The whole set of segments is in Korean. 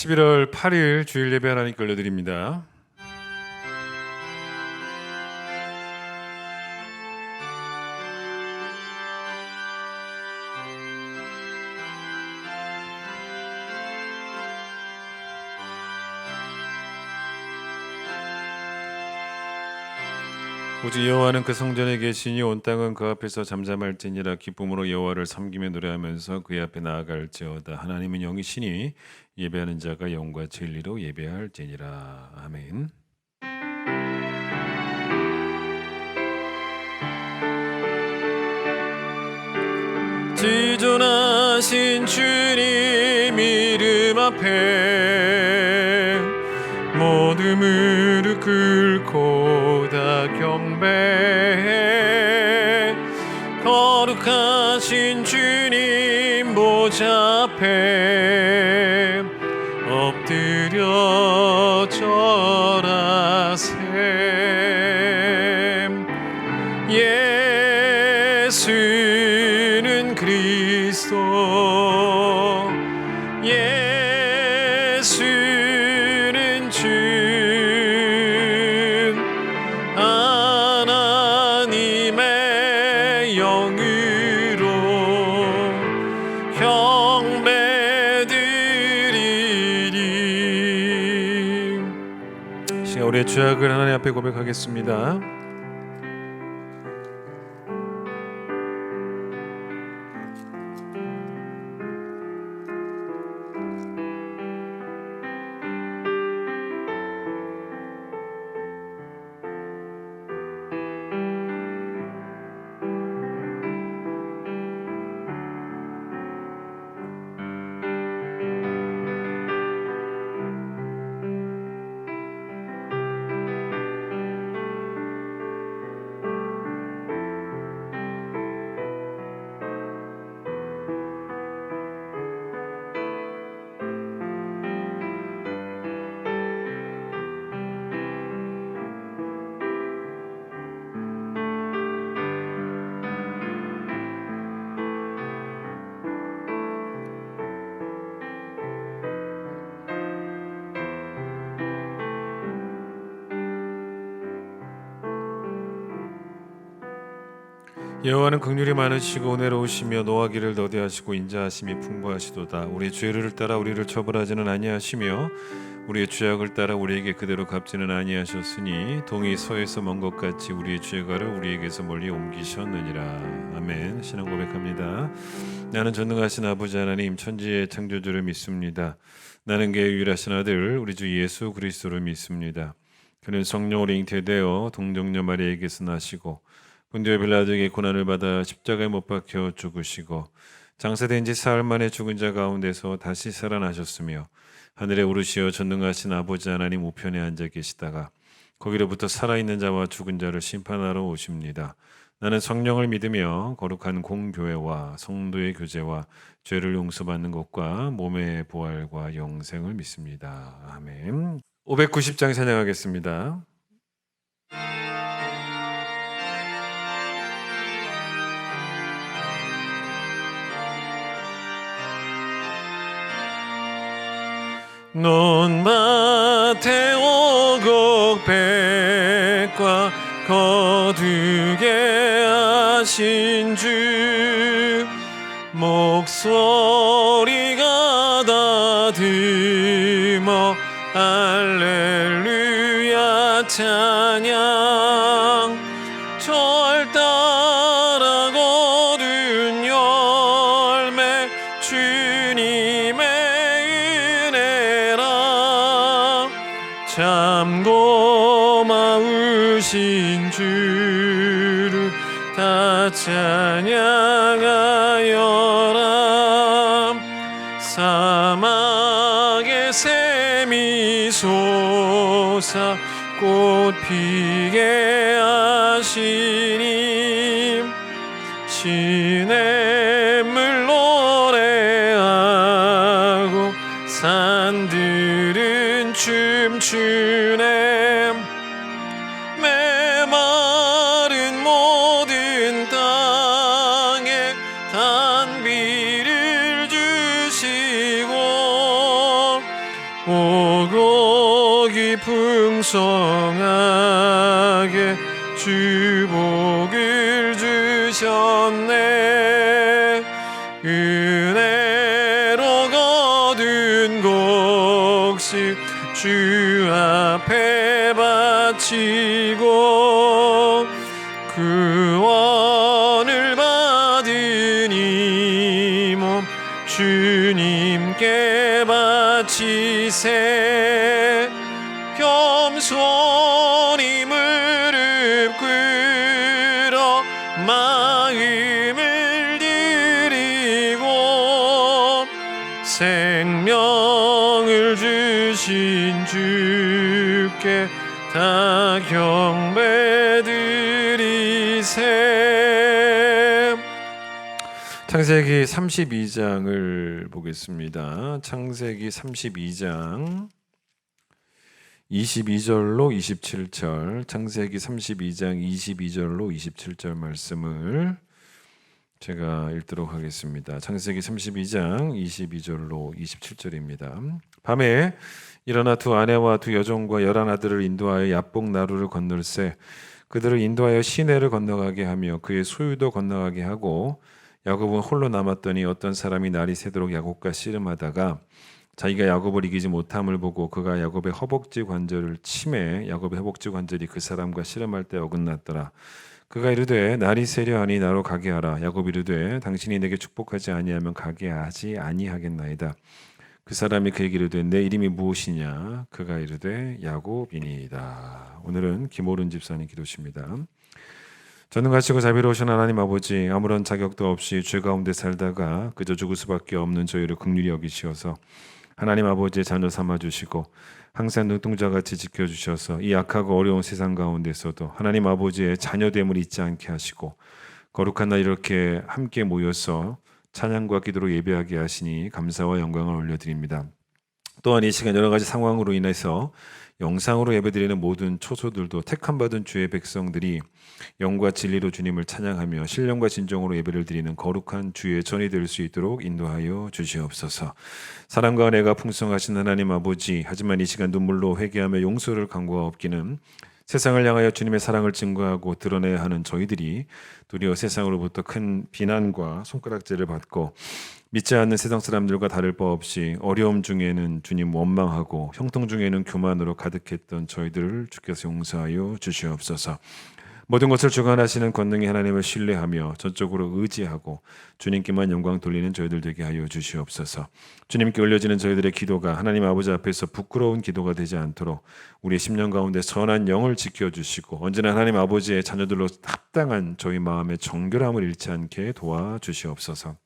11월 8일 주일 예배 하나님께 올려드립니다. 오직 여호와는 그 성전에 계시니 온 땅은 그 앞에서 잠잠할지니라. 기쁨으로 여호와를 섬기며 노래하면서 그의 앞에 나아갈지어다. 하나님은 영이시니 예배하는 자가 영과 진리로 예배할지니라. 아멘. 지존하신 주님 이름 앞에 모두 무릎 꿇고 다 경배해. 거룩하신 주님 보좌 앞에 엎드려 절하세. 예수는 그리스도, 예수는 주, 하나님의 영으로 경배드리리. 시간 우리의 죄악을 하나님 앞에 고백하겠습니다. 여호와는 긍휼이 많으시고 은혜로우시며 노하기를 더디하시고 인자하심이 풍부하시도다. 우리의 죄를 따라 우리를 처벌하지는 아니하시며 우리의 죄악을 따라 우리에게 그대로 갚지는 아니하셨으니 동이 서에서 먼 것 같이 우리의 죄가를 우리에게서 멀리 옮기셨느니라. 아멘. 신앙 고백합니다. 나는 전능하신 아버지 하나님 천지의 창조주를 믿습니다. 나는 그의 유일하신 아들 우리 주 예수 그리스도를 믿습니다. 그는 성령으로 잉태되어 동정녀 마리아에게서 나시고 본디오 빌라도에게 고난을 받아 십자가에 못 박혀 죽으시고 장사된 지 사흘 만에 죽은 자 가운데서 다시 살아나셨으며 하늘에 오르시어 전능하신 아버지 하나님 우편에 앉아 계시다가 거기로부터 살아있는 자와 죽은 자를 심판하러 오십니다. 나는 성령을 믿으며 거룩한 공교회와 성도의 교제와 죄를 용서받는 것과 몸의 부활과 영생을 믿습니다. 아멘. 590장 찬양하겠습니다. 논밭에 오곡백과 거두게 하신 주 목소리가 다듬어 할렐루야 찬양. 절 따라 거둔 열매 주님의 참 고마우신 주를 다 찬양하여라. 사막에 샘이 솟아 꽃 피게 하시니 시냇물 노래하고 산들은 춤추네. 메마른 모든 땅에 단비를 주시고 주기 풍성하게 주복을 주셨네. 은혜로 거둔 곡식 주 앞에 바치고 구원을 받은 이 몸 주님께 바치세. 겸손히 무릎 꿇어 마음을 드리고 생명을 주신 주께 다 경배드리세. 창세기 32장을 보겠습니다. 창세기 32장 22절로 27절, 창세기 32장 22절로 27절 말씀을 제가 읽도록 하겠습니다. 창세기 32장 22절로 27절입니다. 밤에 일어나 두 아내와 두 여종과 11아들을 인도하여 야복 나루를 건널세. 그들을 인도하여 시내를 건너가게 하며 그의 소유도 건너가게 하고, 야곱은 홀로 남았더니 어떤 사람이 날이 새도록 야곱과 씨름하다가 자기가 야곱을 이기지 못함을 보고 그가 야곱의 허벅지 관절을 치매 야곱의 허벅지 관절이 그 사람과 씨름할 때 어긋났더라. 그가 이르되 날이 새려 하니 나로 가게 하라. 야곱이 이르되 당신이 내게 축복하지 아니하면 가게 하지 아니하겠나이다. 그 사람이 그에게 이르되 내 이름이 무엇이냐? 그가 이르되 야곱이니이다. 오늘은 김오른 집사님 기도십니다. 전능하시고 자비로우신 하나님 아버지, 아무런 자격도 없이 죄 가운데 살다가 그저 죽을 수밖에 없는 저희를 긍휼히 여기시어서 하나님 아버지의 자녀 삼아주시고 항상 눈동자같이 지켜주셔서 이 악하고 어려운 세상 가운데서도 하나님 아버지의 자녀됨을 잊지 않게 하시고 거룩한 날 이렇게 함께 모여서 찬양과 기도로 예배하게 하시니 감사와 영광을 올려드립니다. 또한 이 시간 여러 가지 상황으로 인해서 영상으로 예배드리는 모든 초소들도 택함받은 주의 백성들이 영과 진리로 주님을 찬양하며 신령과 진정으로 예배를 드리는 거룩한 주의 전이 될 수 있도록 인도하여 주시옵소서. 사랑과 은혜가 풍성하신 하나님 아버지, 하지만 이 시간 눈물로 회개하며 용서를 간구하옵기는 세상을 향하여 주님의 사랑을 증거하고 드러내야 하는 저희들이 도리어 세상으로부터 큰 비난과 손가락질을 받고 믿지 않는 세상 사람들과 다를 바 없이 어려움 중에는 주님 원망하고 형통 중에는 교만으로 가득했던 저희들을 주께서 용서하여 주시옵소서. 모든 것을 주관하시는 권능의 하나님을 신뢰하며 전적으로 의지하고 주님께만 영광 돌리는 저희들 되게 하여 주시옵소서. 주님께 올려지는 저희들의 기도가 하나님 아버지 앞에서 부끄러운 기도가 되지 않도록 우리의 심령 가운데 선한 영을 지켜주시고 언제나 하나님 아버지의 자녀들로 합당한 저희 마음의 정결함을 잃지 않게 도와주시옵소서.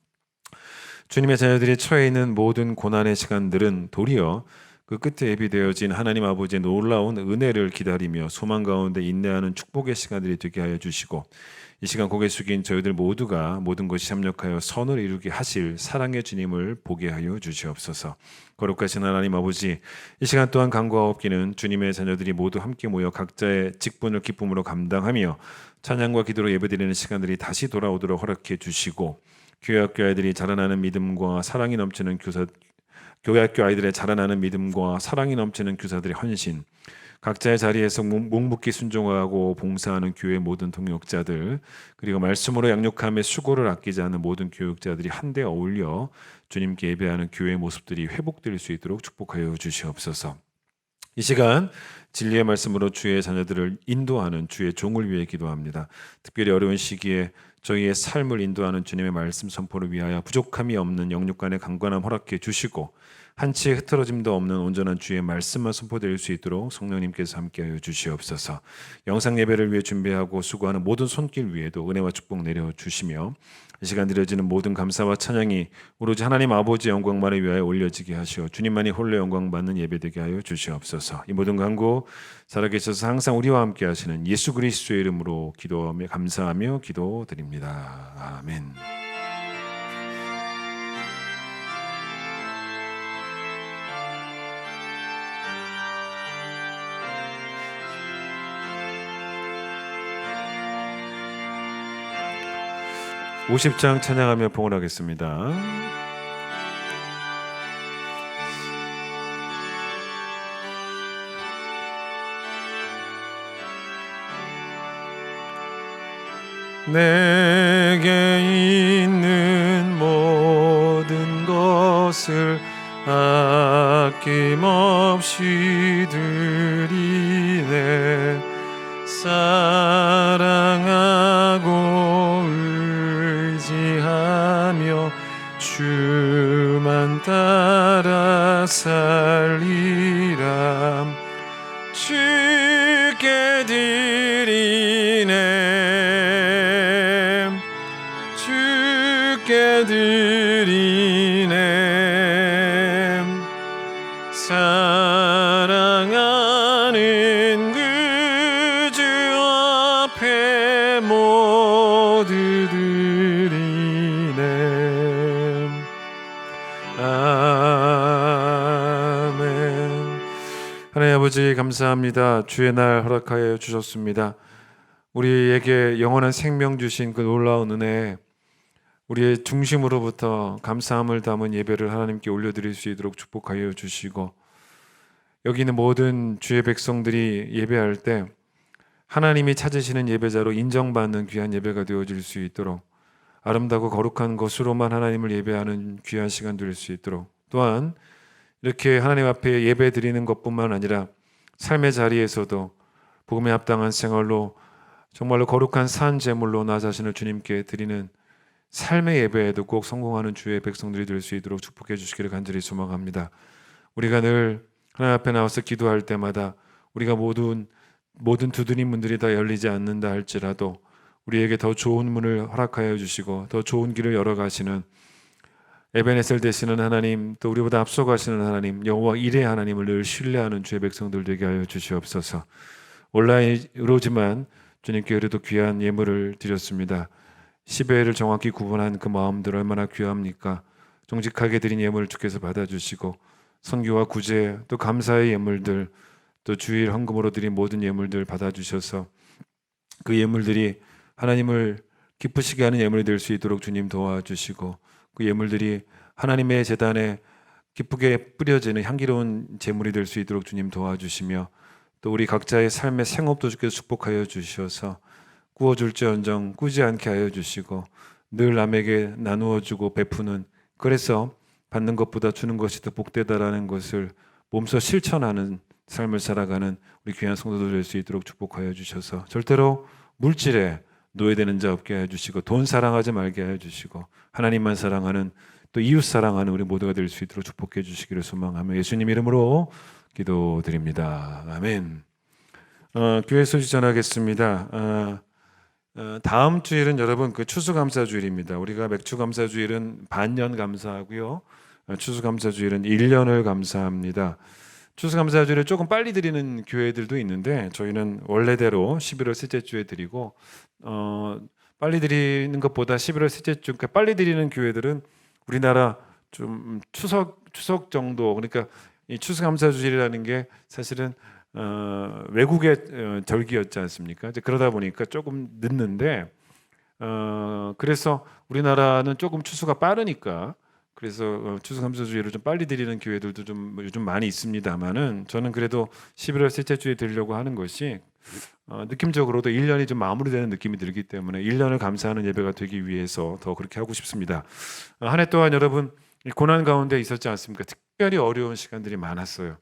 주님의 자녀들이 처해 있는 모든 고난의 시간들은 도리어 그 끝에 예비되어진 하나님 아버지의 놀라운 은혜를 기다리며 소망 가운데 인내하는 축복의 시간들이 되게 하여 주시고 이 시간 고개 숙인 저희들 모두가 모든 것이 협력하여 선을 이루게 하실 사랑의 주님을 보게 하여 주시옵소서. 거룩하신 하나님 아버지, 이 시간 또한 간구하옵기는 주님의 자녀들이 모두 함께 모여 각자의 직분을 기쁨으로 감당하며 찬양과 기도로 예배드리는 시간들이 다시 돌아오도록 허락해 주시고 교회학교 아이들이 자라나는 믿음과 사랑이 넘치는 교회학교 아이들의 자라나는 믿음과 사랑이 넘치는 교사들의 헌신, 각자의 자리에서 묵묵히 순종하고 봉사하는 교회 모든 동역자들, 그리고 말씀으로 양육함에 수고를 아끼지 않는 모든 교육자들이 한데 어울려 주님께 예배하는 교회의 모습들이 회복될 수 있도록 축복하여 주시옵소서. 이 시간 진리의 말씀으로 주의 자녀들을 인도하는 주의 종을 위해 기도합니다. 특별히 어려운 시기에 저희의 삶을 인도하는 주님의 말씀 선포를 위하여 부족함이 없는 영육간의 강건함 허락해 주시고 한치의 흐트러짐도 없는 온전한 주의 말씀만 선포될 수 있도록 성령님께서 함께하여 주시옵소서. 영상 예배를 위해 준비하고 수고하는 모든 손길 위에도 은혜와 축복 내려 주시며 이 시간 드려지는 모든 감사와 찬양이 오로지 하나님 아버지의 영광만을 위하여 올려지게 하시어 주님만이 홀로 영광받는 예배되게 하여 주시옵소서. 이 모든 간구 살아계셔서 항상 우리와 함께 하시는 예수 그리스도의 이름으로 기도하며 감사하며 기도드립니다. 아멘. (50장) 찬양하며 봉헌하겠습니다. 내게 있는 모든 것을 아낌없이 드리네. 사랑하고 의지하며 주만 따라 살리라. 주께 드리네. 주께 드리네. 사랑하는 그 주 앞에 모두 드리네. 아멘. 하나님 아버지 감사합니다. 주의 날 허락하여 주셨습니다. 우리에게 영원한 생명 주신 그 놀라운 은혜, 우리의 중심으로부터 감사함을 담은 예배를 하나님께 올려드릴 수 있도록 축복하여 주시고, 여기 있는 모든 주의 백성들이 예배할 때 하나님이 찾으시는 예배자로 인정받는 귀한 예배가 되어질 수 있도록, 아름다고 거룩한 것으로만 하나님을 예배하는 귀한 시간 될 수 있도록, 또한 이렇게 하나님 앞에 예배 드리는 것뿐만 아니라 삶의 자리에서도 복음에 합당한 생활로 정말로 거룩한 산 제물로 나 자신을 주님께 드리는 삶의 예배에도 꼭 성공하는 주의 백성들이 될 수 있도록 축복해 주시기를 간절히 소망합니다. 우리가 늘 하나님 앞에 나와서 기도할 때마다 우리가 모든 두드린 문들이 다 열리지 않는다 할지라도 우리에게 더 좋은 문을 허락하여 주시고 더 좋은 길을 열어가시는 에베네셀 되시는 하나님, 또 우리보다 앞서가시는 하나님, 여호와 일의 하나님을 늘 신뢰하는 주의 백성들 되게 하여 주시옵소서. 온라인으로지만 주님께 그래도 귀한 예물을 드렸습니다. 10회를 정확히 구분한 그 마음들 얼마나 귀합니까? 정직하게 드린 예물을 주께서 받아주시고, 선교와 구제, 또 감사의 예물들, 또 주일 헌금으로 드린 모든 예물들 받아주셔서 그 예물들이 하나님을 기쁘시게 하는 예물이 될 수 있도록 주님 도와주시고, 그 예물들이 하나님의 제단에 기쁘게 뿌려지는 향기로운 제물이 될 수 있도록 주님 도와주시며, 또 우리 각자의 삶의 생업도 주께서 축복하여 주셔서 구워줄지언정 꾸지 않게 하여 주시고, 늘 남에게 나누어 주고 베푸는, 그래서 받는 것보다 주는 것이 더 복되다라는 것을 몸소 실천하는 삶을 살아가는 우리 귀한 성도들 될 수 있도록 축복하여 주셔서 절대로 물질에 노예되는 자 없게 하여 주시고, 돈 사랑하지 말게 하여 주시고, 하나님만 사랑하는, 또 이웃 사랑하는 우리 모두가 될 수 있도록 축복해 주시기를 소망하며 예수님 이름으로 기도드립니다. 아멘. 교회 소식 전하겠습니다. 다음 주일은 여러분 그 추수감사주일입니다. 우리가 맥주감사주일은 반년 감사하고요, 추수감사주일은 1년을 감사합니다. 추수감사주일을 조금 빨리 드리는 교회들도 있는데 저희는 원래대로 11월 셋째 주에 드리고, 빨리 드리는 것보다 11월 셋째 주, 그러니까 빨리 드리는 교회들은 우리나라 좀 추석 정도, 그러니까 이 추수감사주일이라는 게 사실은 외국의 절기였지 않습니까? 이제 그러다 보니까 조금 늦는데, 그래서 우리나라는 조금 추수가 빠르니까, 그래서 추수감사주일을 좀 빨리 드리는 교회들도 좀 요즘 많이 있습니다만은, 저는 그래도 11월 셋째 주에 드리려고 하는 것이 느낌적으로도 1년이 좀 마무리되는 느낌이 들기 때문에 1년을 감사하는 예배가 되기 위해서 더 그렇게 하고 싶습니다. 한 해 동안 여러분 고난 가운데 있었지 않습니까? 특별히 어려운 시간들이 많았어요.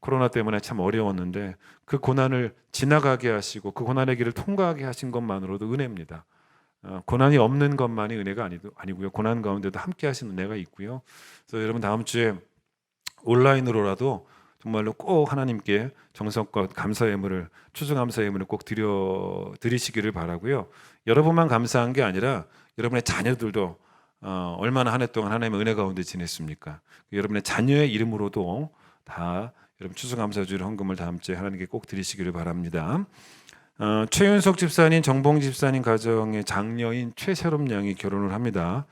코로나 때문에 참 어려웠는데 그 고난을 지나가게 하시고 그 고난의 길을 통과하게 하신 것만으로도 은혜입니다. 고난이 없는 것만이 은혜가 아니고요, 고난 가운데도 함께 하신 은혜가 있고요. 그래서 여러분 다음 주에 온라인으로라도 정말로 꼭 하나님께 정성껏 감사 예물을, 추수감사 예물을 꼭 드리시기를 바라고요. 여러분만 감사한 게 아니라 여러분의 자녀들도 얼마나 한 해 동안 하나님의 은혜 가운데 지냈습니까? 여러분의 자녀의 이름으로도 다 여러분 추수감사주일 헌금을 다음 주에 하나님께 꼭 드리시기를 바랍니다. 최윤석 집사님, 정봉 집사님 가정의 장녀인 최세롬 양이 결혼을 합니다.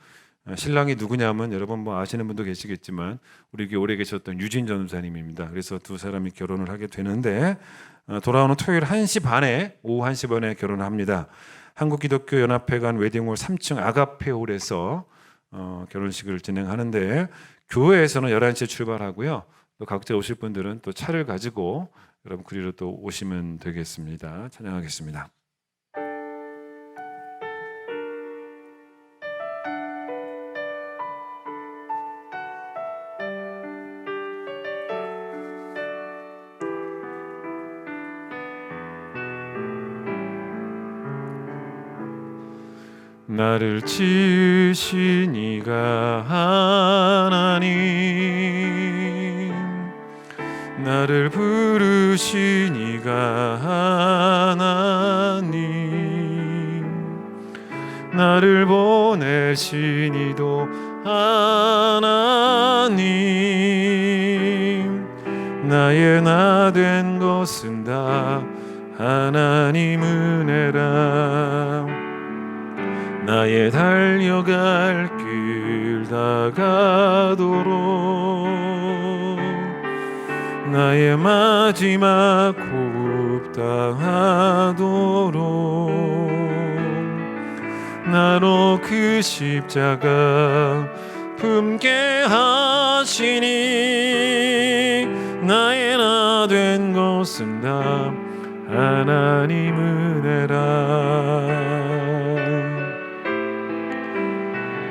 신랑이 누구냐면 여러분 뭐 아시는 분도 계시겠지만 우리 교회 오래 계셨던 유진 전사님입니다. 그래서 두 사람이 결혼을 하게 되는데, 돌아오는 토요일 1시 반에, 오후 1시 반에 결혼을 합니다. 한국기독교연합회관 웨딩홀 3층 아가페홀에서 결혼식을 진행하는데, 교회에서는 11시에 출발하고요, 또 각자 오실 분들은 또 차를 가지고 여러분 그리로 또 오시면 되겠습니다. 찬양하겠습니다. 나를 지으신 이가 하나님, 나를 부르신 이가 하나님, 나를 보내신 이도 하나님, 나의 나 된 것은 다 하나님 은혜라. 나의 달려갈 길 다가도록, 나의 마지막 호흡 다하도록, 나로 그 십자가 품게 하시니, 나의 나 된 것은 다 하나님 은혜라.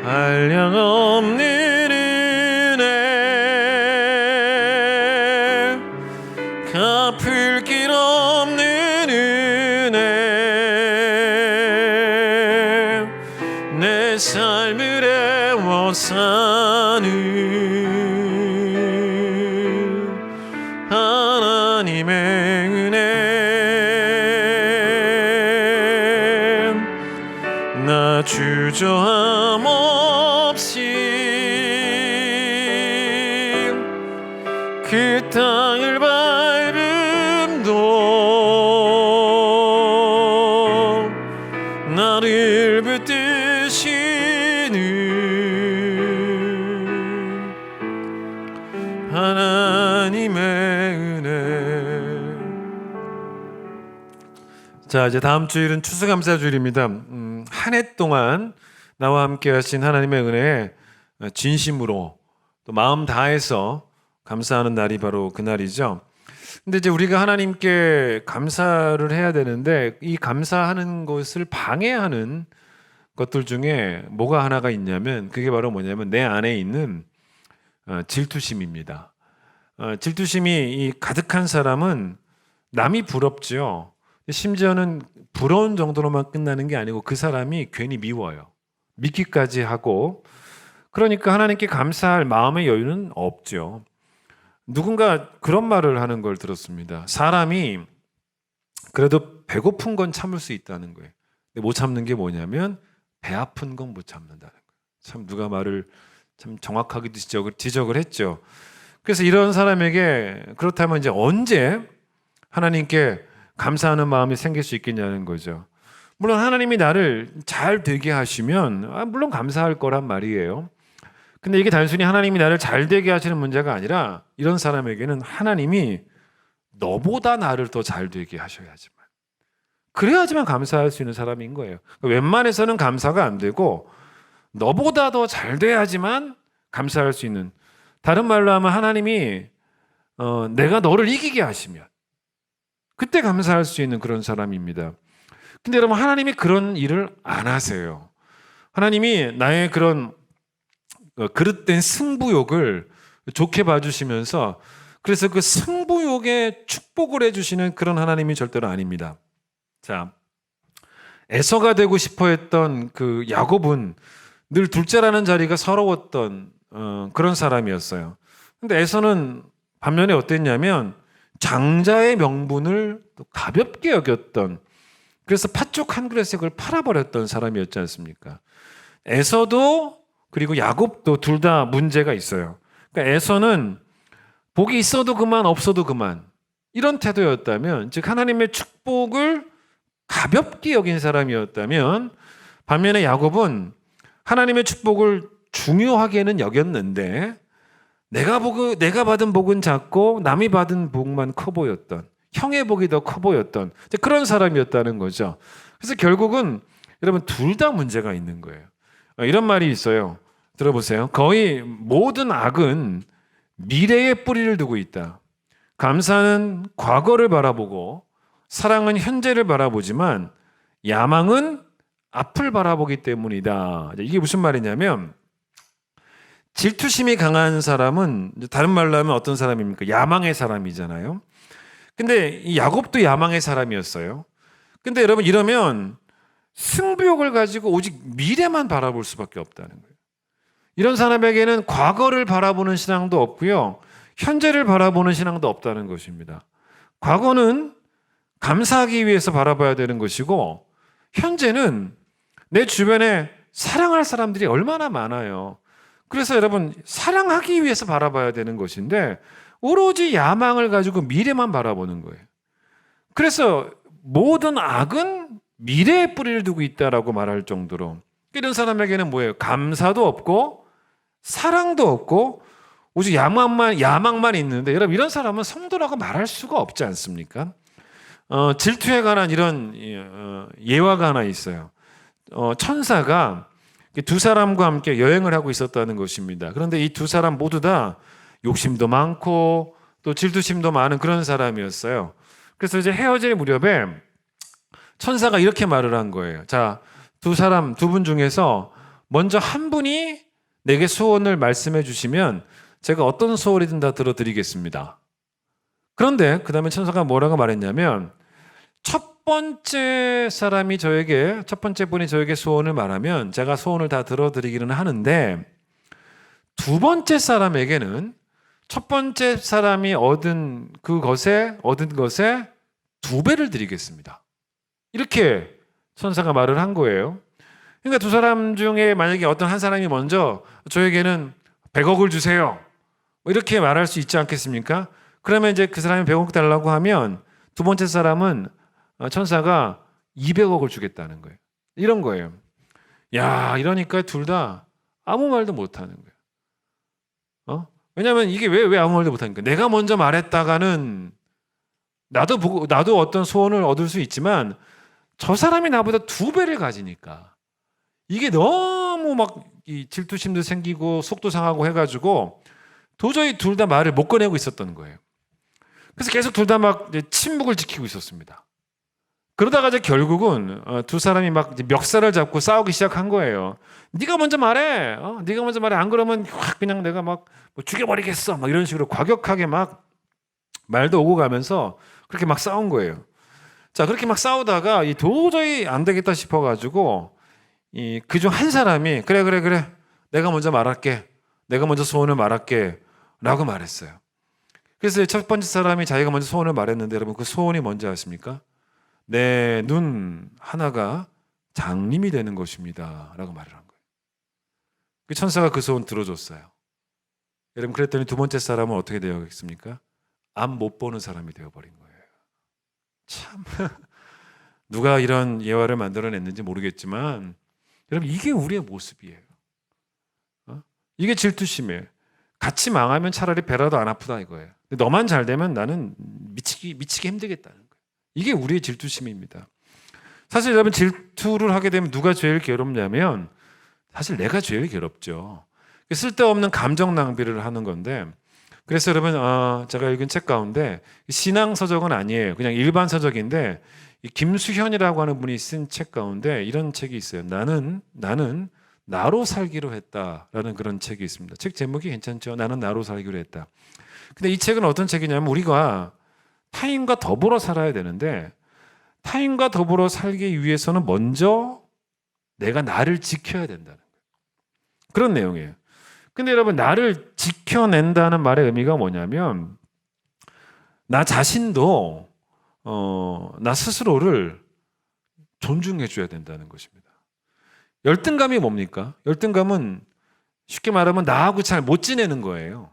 한량없는 은혜, 갚을 길 없는 은혜, 내 삶을 애워 사는 하나님의 은혜. 나 주저함 없이 그 땅을 밟음도 나를 붙드시는 하나님의 은혜. 자, 이제 다음 주일은 추수감사주일입니다. 한 해 동안 나와 함께 하신 하나님의 은혜에 진심으로 또 마음 다해서 감사하는 날이 바로 그날이죠. 근데 이제 우리가 하나님께 감사를 해야 되는데, 이 감사하는 것을 방해하는 것들 중에 뭐가 하나가 있냐면, 그게 바로 뭐냐면 내 안에 있는 질투심입니다. 질투심이 이 가득한 사람은 남이 부럽죠. 심지어는 부러운 정도로만 끝나는 게 아니고 그 사람이 괜히 미워요. 믿기까지 하고, 그러니까 하나님께 감사할 마음의 여유는 없죠. 누군가 그런 말을 하는 걸 들었습니다. 사람이 그래도 배고픈 건 참을 수 있다는 거예요. 근데 못 참는 게 뭐냐면 배 아픈 건 못 참는다는 거예요. 참 누가 말을 참 정확하게 지적을 했죠. 그래서 이런 사람에게 그렇다면 이제 언제 하나님께 감사하는 마음이 생길 수 있겠냐는 거죠. 물론 하나님이 나를 잘 되게 하시면 물론 감사할 거란 말이에요. 근데 이게 단순히 하나님이 나를 잘 되게 하시는 문제가 아니라, 이런 사람에게는 하나님이 너보다 나를 더 잘 되게 하셔야지만, 그래야지만 감사할 수 있는 사람인 거예요. 웬만해서는 감사가 안 되고 너보다 더 잘 돼야지만 감사할 수 있는, 다른 말로 하면 하나님이 내가 너를 이기게 하시면 그때 감사할 수 있는 그런 사람입니다. 근데 여러분, 하나님이 그런 일을 안 하세요. 하나님이 나의 그런 그릇된 승부욕을 좋게 봐주시면서, 그래서 그 승부욕에 축복을 해주시는 그런 하나님이 절대로 아닙니다. 자, 에서가 되고 싶어 했던 그 야곱은 늘 둘째라는 자리가 서러웠던 그런 사람이었어요. 근데 에서는 반면에 어땠냐면 장자의 명분을 또 가볍게 여겼던, 그래서 팥죽 한 그릇에 그걸 팔아버렸던 사람이었지 않습니까? 에서도 그리고 야곱도 둘 다 문제가 있어요. 그러니까 에서는 복이 있어도 그만 없어도 그만 이런 태도였다면, 즉 하나님의 축복을 가볍게 여긴 사람이었다면, 반면에 야곱은 하나님의 축복을 중요하게는 여겼는데 내가 받은 복은 작고 남이 받은 복만 커 보였던, 형의 복이 더 커 보였던 그런 사람이었다는 거죠. 그래서 결국은 여러분 둘 다 문제가 있는 거예요. 이런 말이 있어요. 들어보세요. 거의 모든 악은 미래에 뿌리를 두고 있다. 감사는 과거를 바라보고 사랑은 현재를 바라보지만 야망은 앞을 바라보기 때문이다. 이게 무슨 말이냐면, 질투심이 강한 사람은 다른 말로 하면 어떤 사람입니까? 야망의 사람이잖아요. 근데 이 야곱도 야망의 사람이었어요. 근데 여러분, 이러면 승부욕을 가지고 오직 미래만 바라볼 수밖에 없다는 거예요. 이런 사람에게는 과거를 바라보는 신앙도 없고요, 현재를 바라보는 신앙도 없다는 것입니다. 과거는 감사하기 위해서 바라봐야 되는 것이고, 현재는 내 주변에 사랑할 사람들이 얼마나 많아요. 그래서 여러분, 사랑하기 위해서 바라봐야 되는 것인데 오로지 야망을 가지고 미래만 바라보는 거예요. 그래서 모든 악은 미래에 뿌리를 두고 있다라고 말할 정도로, 이런 사람에게는 뭐예요? 감사도 없고 사랑도 없고 오직 야망만 있는데, 여러분, 이런 사람은 성도라고 말할 수가 없지 않습니까? 질투에 관한 이런 예화가 하나 있어요. 천사가 두 사람과 함께 여행을 하고 있었다는 것입니다. 그런데 이 두 사람 모두 다 욕심도 많고 또 질투심도 많은 그런 사람이었어요. 그래서 이제 헤어질 무렵에 천사가 이렇게 말을 한 거예요. 자, 두 분 중에서 먼저 한 분이 내게 소원을 말씀해 주시면 제가 어떤 소원이든 다 들어드리겠습니다. 그런데 그 다음에 천사가 뭐라고 말했냐면, 첫 번째 분이 저에게 소원을 말하면 제가 소원을 다 들어드리기는 하는데, 두 번째 사람에게는 첫 번째 사람이 얻은 것에 두 배를 드리겠습니다. 이렇게 천사가 말을 한 거예요. 그러니까 두 사람 중에 만약에 어떤 한 사람이 먼저 저에게는 100억을 주세요, 이렇게 말할 수 있지 않겠습니까? 그러면 이제 그 사람이 100억 달라고 하면 두 번째 사람은 천사가 200억을 주겠다는 거예요. 이런 거예요. 야, 이러니까 둘 다 아무 말도 못하는 거예요. 왜냐하면 이게 왜 아무 말도 못하니까, 내가 먼저 말했다가는 나도 어떤 소원을 얻을 수 있지만 저 사람이 나보다 2배를 가지니까 이게 너무 막 이 질투심도 생기고 속도 상하고 해가지고 도저히 둘 다 말을 못 꺼내고 있었던 거예요. 그래서 계속 둘 다 막 침묵을 지키고 있었습니다. 그러다가 이제 결국은 두 사람이 막 멱살을 잡고 싸우기 시작한 거예요. 네가 먼저 말해. 네가 먼저 말해. 안 그러면 확 그냥 내가 막 죽여버리겠어. 막 이런 식으로 과격하게 막 말도 오고 가면서 그렇게 막 싸운 거예요. 자, 그렇게 막 싸우다가 도저히 안 되겠다 싶어가지고 그중 한 사람이 그래 내가 먼저 말할게. 내가 먼저 소원을 말할게 라고 말했어요. 그래서 첫 번째 사람이 자기가 먼저 소원을 말했는데, 여러분, 그 소원이 뭔지 아십니까? 내 눈 하나가 장님이 되는 것입니다 라고 말을 한 거예요. 그 천사가 그 소원 들어줬어요. 여러분, 그랬더니 두 번째 사람은 어떻게 되었습니까? 앞 못 보는 사람이 되어버린 거예요. 참 누가 이런 예화를 만들어냈는지 모르겠지만, 여러분, 이게 우리의 모습이에요. 이게 질투심이에요. 같이 망하면 차라리 배라도 안 아프다 이거예요. 근데 너만 잘 되면 나는 미치게 힘들겠다는 거예요. 이게 우리의 질투심입니다. 사실 여러분, 질투를 하게 되면 누가 제일 괴롭냐면 사실 내가 제일 괴롭죠. 쓸데없는 감정 낭비를 하는 건데, 그래서 여러분, 제가 읽은 책 가운데 신앙 서적은 아니에요. 그냥 일반 서적인데 김수현이라고 하는 분이 쓴 책 가운데 이런 책이 있어요. 나는 나로 살기로 했다라는 그런 책이 있습니다. 책 제목이 괜찮죠? 나는 나로 살기로 했다. 근데 이 책은 어떤 책이냐면, 우리가 타인과 더불어 살아야 되는데 타인과 더불어 살기 위해서는 먼저 내가 나를 지켜야 된다는 거예요. 그런 내용이에요. 근데 여러분, 나를 지켜낸다는 말의 의미가 뭐냐면, 나 자신도 나 스스로를 존중해 줘야 된다는 것입니다. 열등감이 뭡니까? 열등감은 쉽게 말하면 나하고 잘 못 지내는 거예요.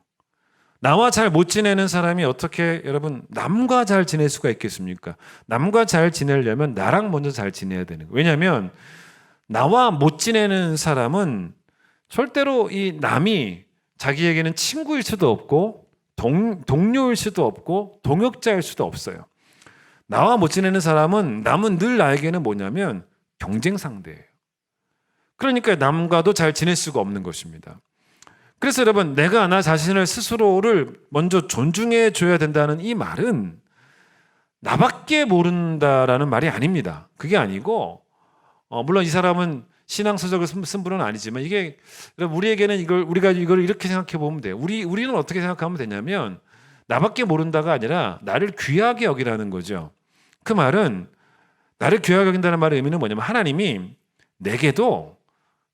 나와 잘 못 지내는 사람이 어떻게 여러분 남과 잘 지낼 수가 있겠습니까? 남과 잘 지내려면 나랑 먼저 잘 지내야 되는 거예요. 왜냐하면 나와 못 지내는 사람은 절대로 이 남이 자기에게는 친구일 수도 없고 동료일 수도 없고 동역자일 수도 없어요. 나와 못 지내는 사람은, 남은 늘 나에게는 뭐냐면 경쟁 상대예요. 그러니까 남과도 잘 지낼 수가 없는 것입니다. 그래서 여러분, 내가 나 자신을 스스로를 먼저 존중해 줘야 된다는 이 말은 나밖에 모른다라는 말이 아닙니다. 그게 아니고, 물론 이 사람은 신앙서적을 쓴 분은 아니지만, 이게 우리에게는 우리가 이걸 이렇게 생각해 보면 돼요. 우리는 어떻게 생각하면 되냐면, 나밖에 모른다가 아니라 나를 귀하게 여기라는 거죠. 그 말은 나를 귀하게 여긴다는 말의 의미는 뭐냐면 하나님이 내게도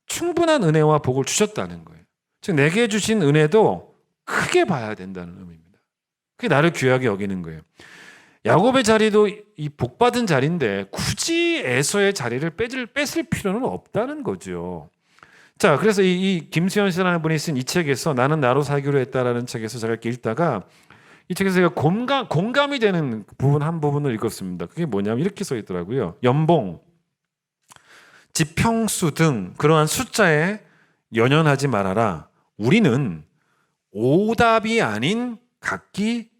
충분한 은혜와 복을 주셨다는 거예요. 즉 내게 주신 은혜도 크게 봐야 된다는 의미입니다. 그게 나를 귀하게 여기는 거예요. 야곱의 자리도 이 복받은 자리인데 굳이 에서의 자리를 뺏을 필요는 없다는 거죠. 자, 그래서 이 김수현 씨라는 분이 쓴 이 책에서 나는 나로 살기로 했다라는 책에서 제가 이렇게 읽다가 이 책에서 제가 공감이 되는 한 부분을 읽었습니다. 그게 뭐냐면 이렇게 써 있더라고요. 연봉, 지평수 등 그러한 숫자에 연연하지 말아라. 우리는 오답이 아닌 각기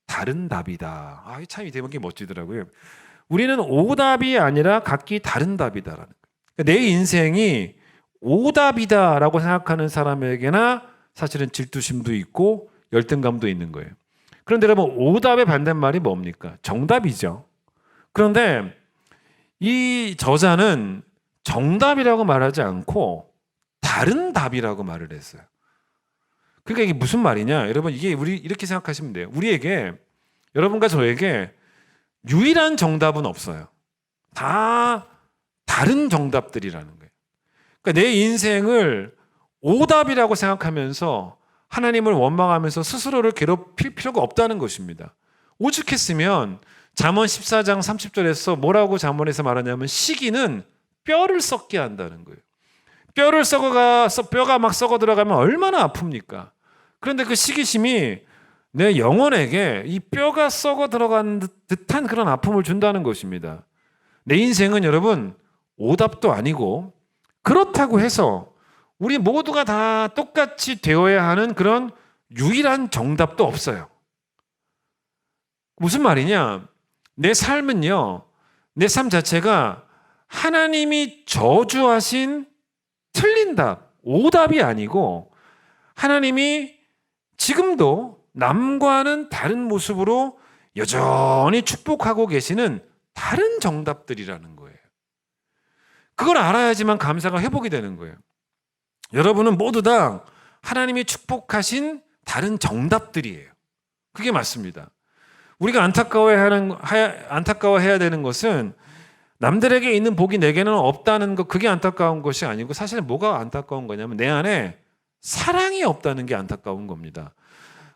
다른 답이다. 참 이 대목이 멋지더라고요. 우리는 오답이 아니라 각기 다른 답이다라는 거예요. 내 인생이 오답이다라고 생각하는 사람에게나 사실은 질투심도 있고 열등감도 있는 거예요. 그런데 여러분 오답의 반대말이 뭡니까? 정답이죠. 그런데 이 저자는 정답이라고 말하지 않고 다른 답이라고 말을 했어요. 그러니까 이게 무슨 말이냐? 여러분 이게 우리 이렇게 생각하시면 돼요. 우리에게 여러분과 저에게 유일한 정답은 없어요. 다 다른 정답들이라는 거예요. 그러니까 내 인생을 오답이라고 생각하면서 하나님을 원망하면서 스스로를 괴롭힐 필요가 없다는 것입니다. 오죽했으면 잠언 14장 30절에서 뭐라고 잠언에서 말하냐면 시기는 뼈를 썩게 한다는 거예요. 뼈가 막 썩어 들어가면 얼마나 아픕니까? 그런데 그 시기심이 내 영혼에게 이 뼈가 썩어 들어간 듯한 그런 아픔을 준다는 것입니다. 내 인생은 여러분 오답도 아니고 그렇다고 해서 우리 모두가 다 똑같이 되어야 하는 그런 유일한 정답도 없어요. 무슨 말이냐? 내 삶은요, 내 삶 자체가 하나님이 저주하신 틀린 답, 오답이 아니고 하나님이 지금도 남과는 다른 모습으로 여전히 축복하고 계시는 다른 정답들이라는 거예요. 그걸 알아야지만 감사가 회복이 되는 거예요. 여러분은 모두 다 하나님이 축복하신 다른 정답들이에요. 그게 맞습니다. 우리가 안타까워해야 되는 것은 남들에게 있는 복이 내게는 없다는 것, 그게 안타까운 것이 아니고 사실 뭐가 안타까운 거냐면 내 안에 사랑이 없다는 게 안타까운 겁니다.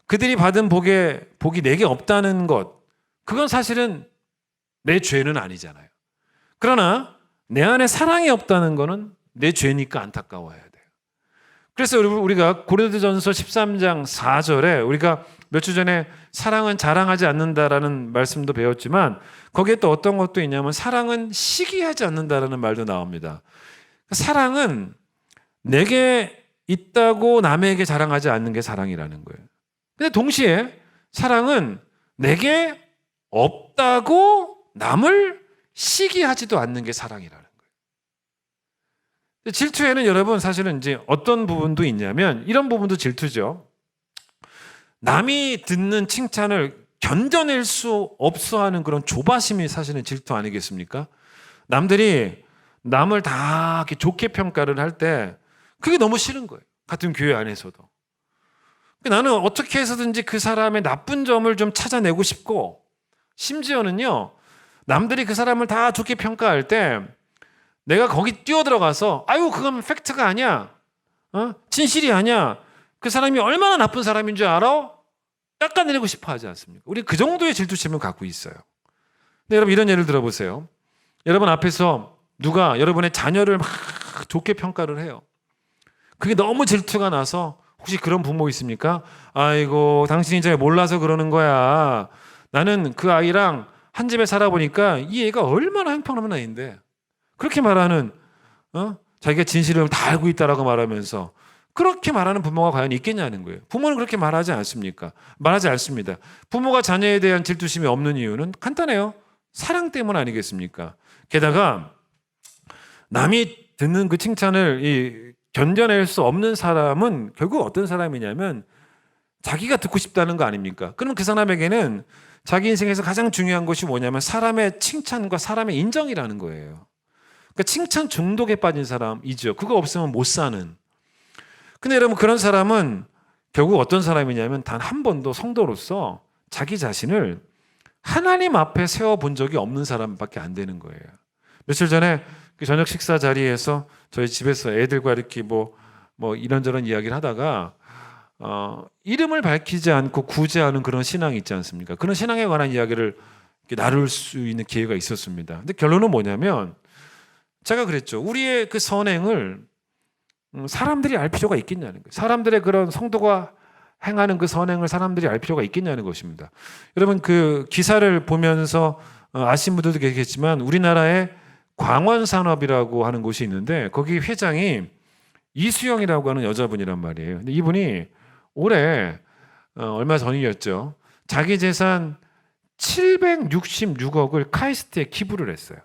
그들이 받은 복이 내게 없다는 것, 그건 사실은 내 죄는 아니잖아요. 그러나 내 안에 사랑이 없다는 거는 내 죄니까 안타까워해야 돼요. 그래서 우리가 고린도전서 13장 4절에 우리가 몇 주 전에 사랑은 자랑하지 않는다라는 말씀도 배웠지만 거기에 또 어떤 것도 있냐면 사랑은 시기하지 않는다라는 말도 나옵니다. 사랑은 내게 있다고 남에게 자랑하지 않는 게 사랑이라는 거예요. 근데 동시에 사랑은 내게 없다고 남을 시기하지도 않는 게 사랑이라는 거예요. 질투에는 여러분 사실은 이제 어떤 부분도 있냐면 이런 부분도 질투죠. 남이 듣는 칭찬을 견뎌낼 수 없어 하는 그런 조바심이 사실은 질투 아니겠습니까? 남들이 남을 다 이렇게 좋게 평가를 할 때 그게 너무 싫은 거예요. 같은 교회 안에서도. 나는 어떻게 해서든지 그 사람의 나쁜 점을 좀 찾아내고 싶고 심지어는요. 남들이 그 사람을 다 좋게 평가할 때 내가 거기 뛰어들어가서 아유 그건 팩트가 아니야. 진실이 아니야. 그 사람이 얼마나 나쁜 사람인 줄 알아? 깎아내리고 싶어 하지 않습니까? 우리 그 정도의 질투심을 갖고 있어요. 근데 여러분 이런 예를 들어보세요. 여러분 앞에서 누가 여러분의 자녀를 막 좋게 평가를 해요. 그게 너무 질투가 나서 혹시 그런 부모 있습니까? 아이고 당신이 잘 몰라서 그러는 거야. 나는 그 아이랑 한 집에 살아보니까 이 애가 얼마나 형편없는 아이인데 그렇게 말하는 자기가 진실을 다 알고 있다라고 말하면서 그렇게 말하는 부모가 과연 있겠냐는 거예요. 부모는 그렇게 말하지 않습니까? 말하지 않습니다. 부모가 자녀에 대한 질투심이 없는 이유는 간단해요. 사랑 때문 아니겠습니까? 게다가 남이 듣는 그 칭찬을 견뎌낼 수 없는 사람은 결국 어떤 사람이냐면 자기가 듣고 싶다는 거 아닙니까? 그럼 그 사람에게는 자기 인생에서 가장 중요한 것이 뭐냐면 사람의 칭찬과 사람의 인정이라는 거예요. 그러니까 칭찬 중독에 빠진 사람이죠. 그거 없으면 못 사는. 근데 여러분 그런 사람은 결국 어떤 사람이냐면 단 한 번도 성도로서 자기 자신을 하나님 앞에 세워본 적이 없는 사람밖에 안 되는 거예요. 며칠 전에 그 저녁 식사 자리에서 저희 집에서 애들과 이렇게 뭐 이런저런 이야기를 하다가 이름을 밝히지 않고 구제하는 그런 신앙이 있지 않습니까? 그런 신앙에 관한 이야기를 이렇게 나눌 수 있는 기회가 있었습니다. 근데 결론은 뭐냐면 제가 그랬죠. 우리의 그 선행을 사람들이 알 필요가 있겠냐는 거예요. 사람들의 그런 성도가 행하는 그 선행을 사람들이 알 필요가 있겠냐는 것입니다. 여러분 그 기사를 보면서 아신 분들도 계시겠지만 우리나라에 광원산업이라고 하는 곳이 있는데 거기 회장이 이수영이라고 하는 여자분이란 말이에요. 근데 이분이 올해 얼마 전이었죠. 자기 재산 766억을 카이스트에 기부를 했어요.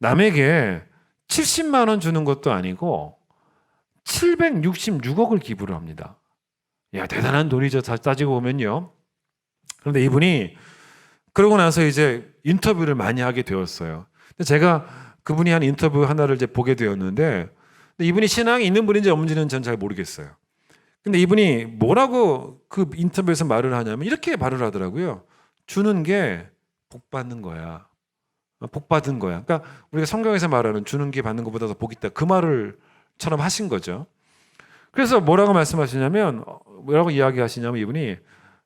남에게 70만 원 주는 것도 아니고 766억을 기부를 합니다. 야, 대단한 돈이죠. 따지고 보면요. 그런데 이분이 그러고 나서 이제 인터뷰를 많이 하게 되었어요. 근데 제가 그분이 한 인터뷰 하나를 이제 보게 되었는데 이분이 신앙이 있는 분인지 없는지는 전 잘 모르겠어요. 근데 이분이 뭐라고 그 인터뷰에서 말을 하냐면 이렇게 말을 하더라고요. 주는 게 복 받는 거야. 복 받은 거야. 그러니까 우리가 성경에서 말하는 주는 게 받는 것보다 더 복 있다. 그 말을처럼 하신 거죠. 그래서 뭐라고 말씀하시냐면 뭐라고 이야기하시냐면 이분이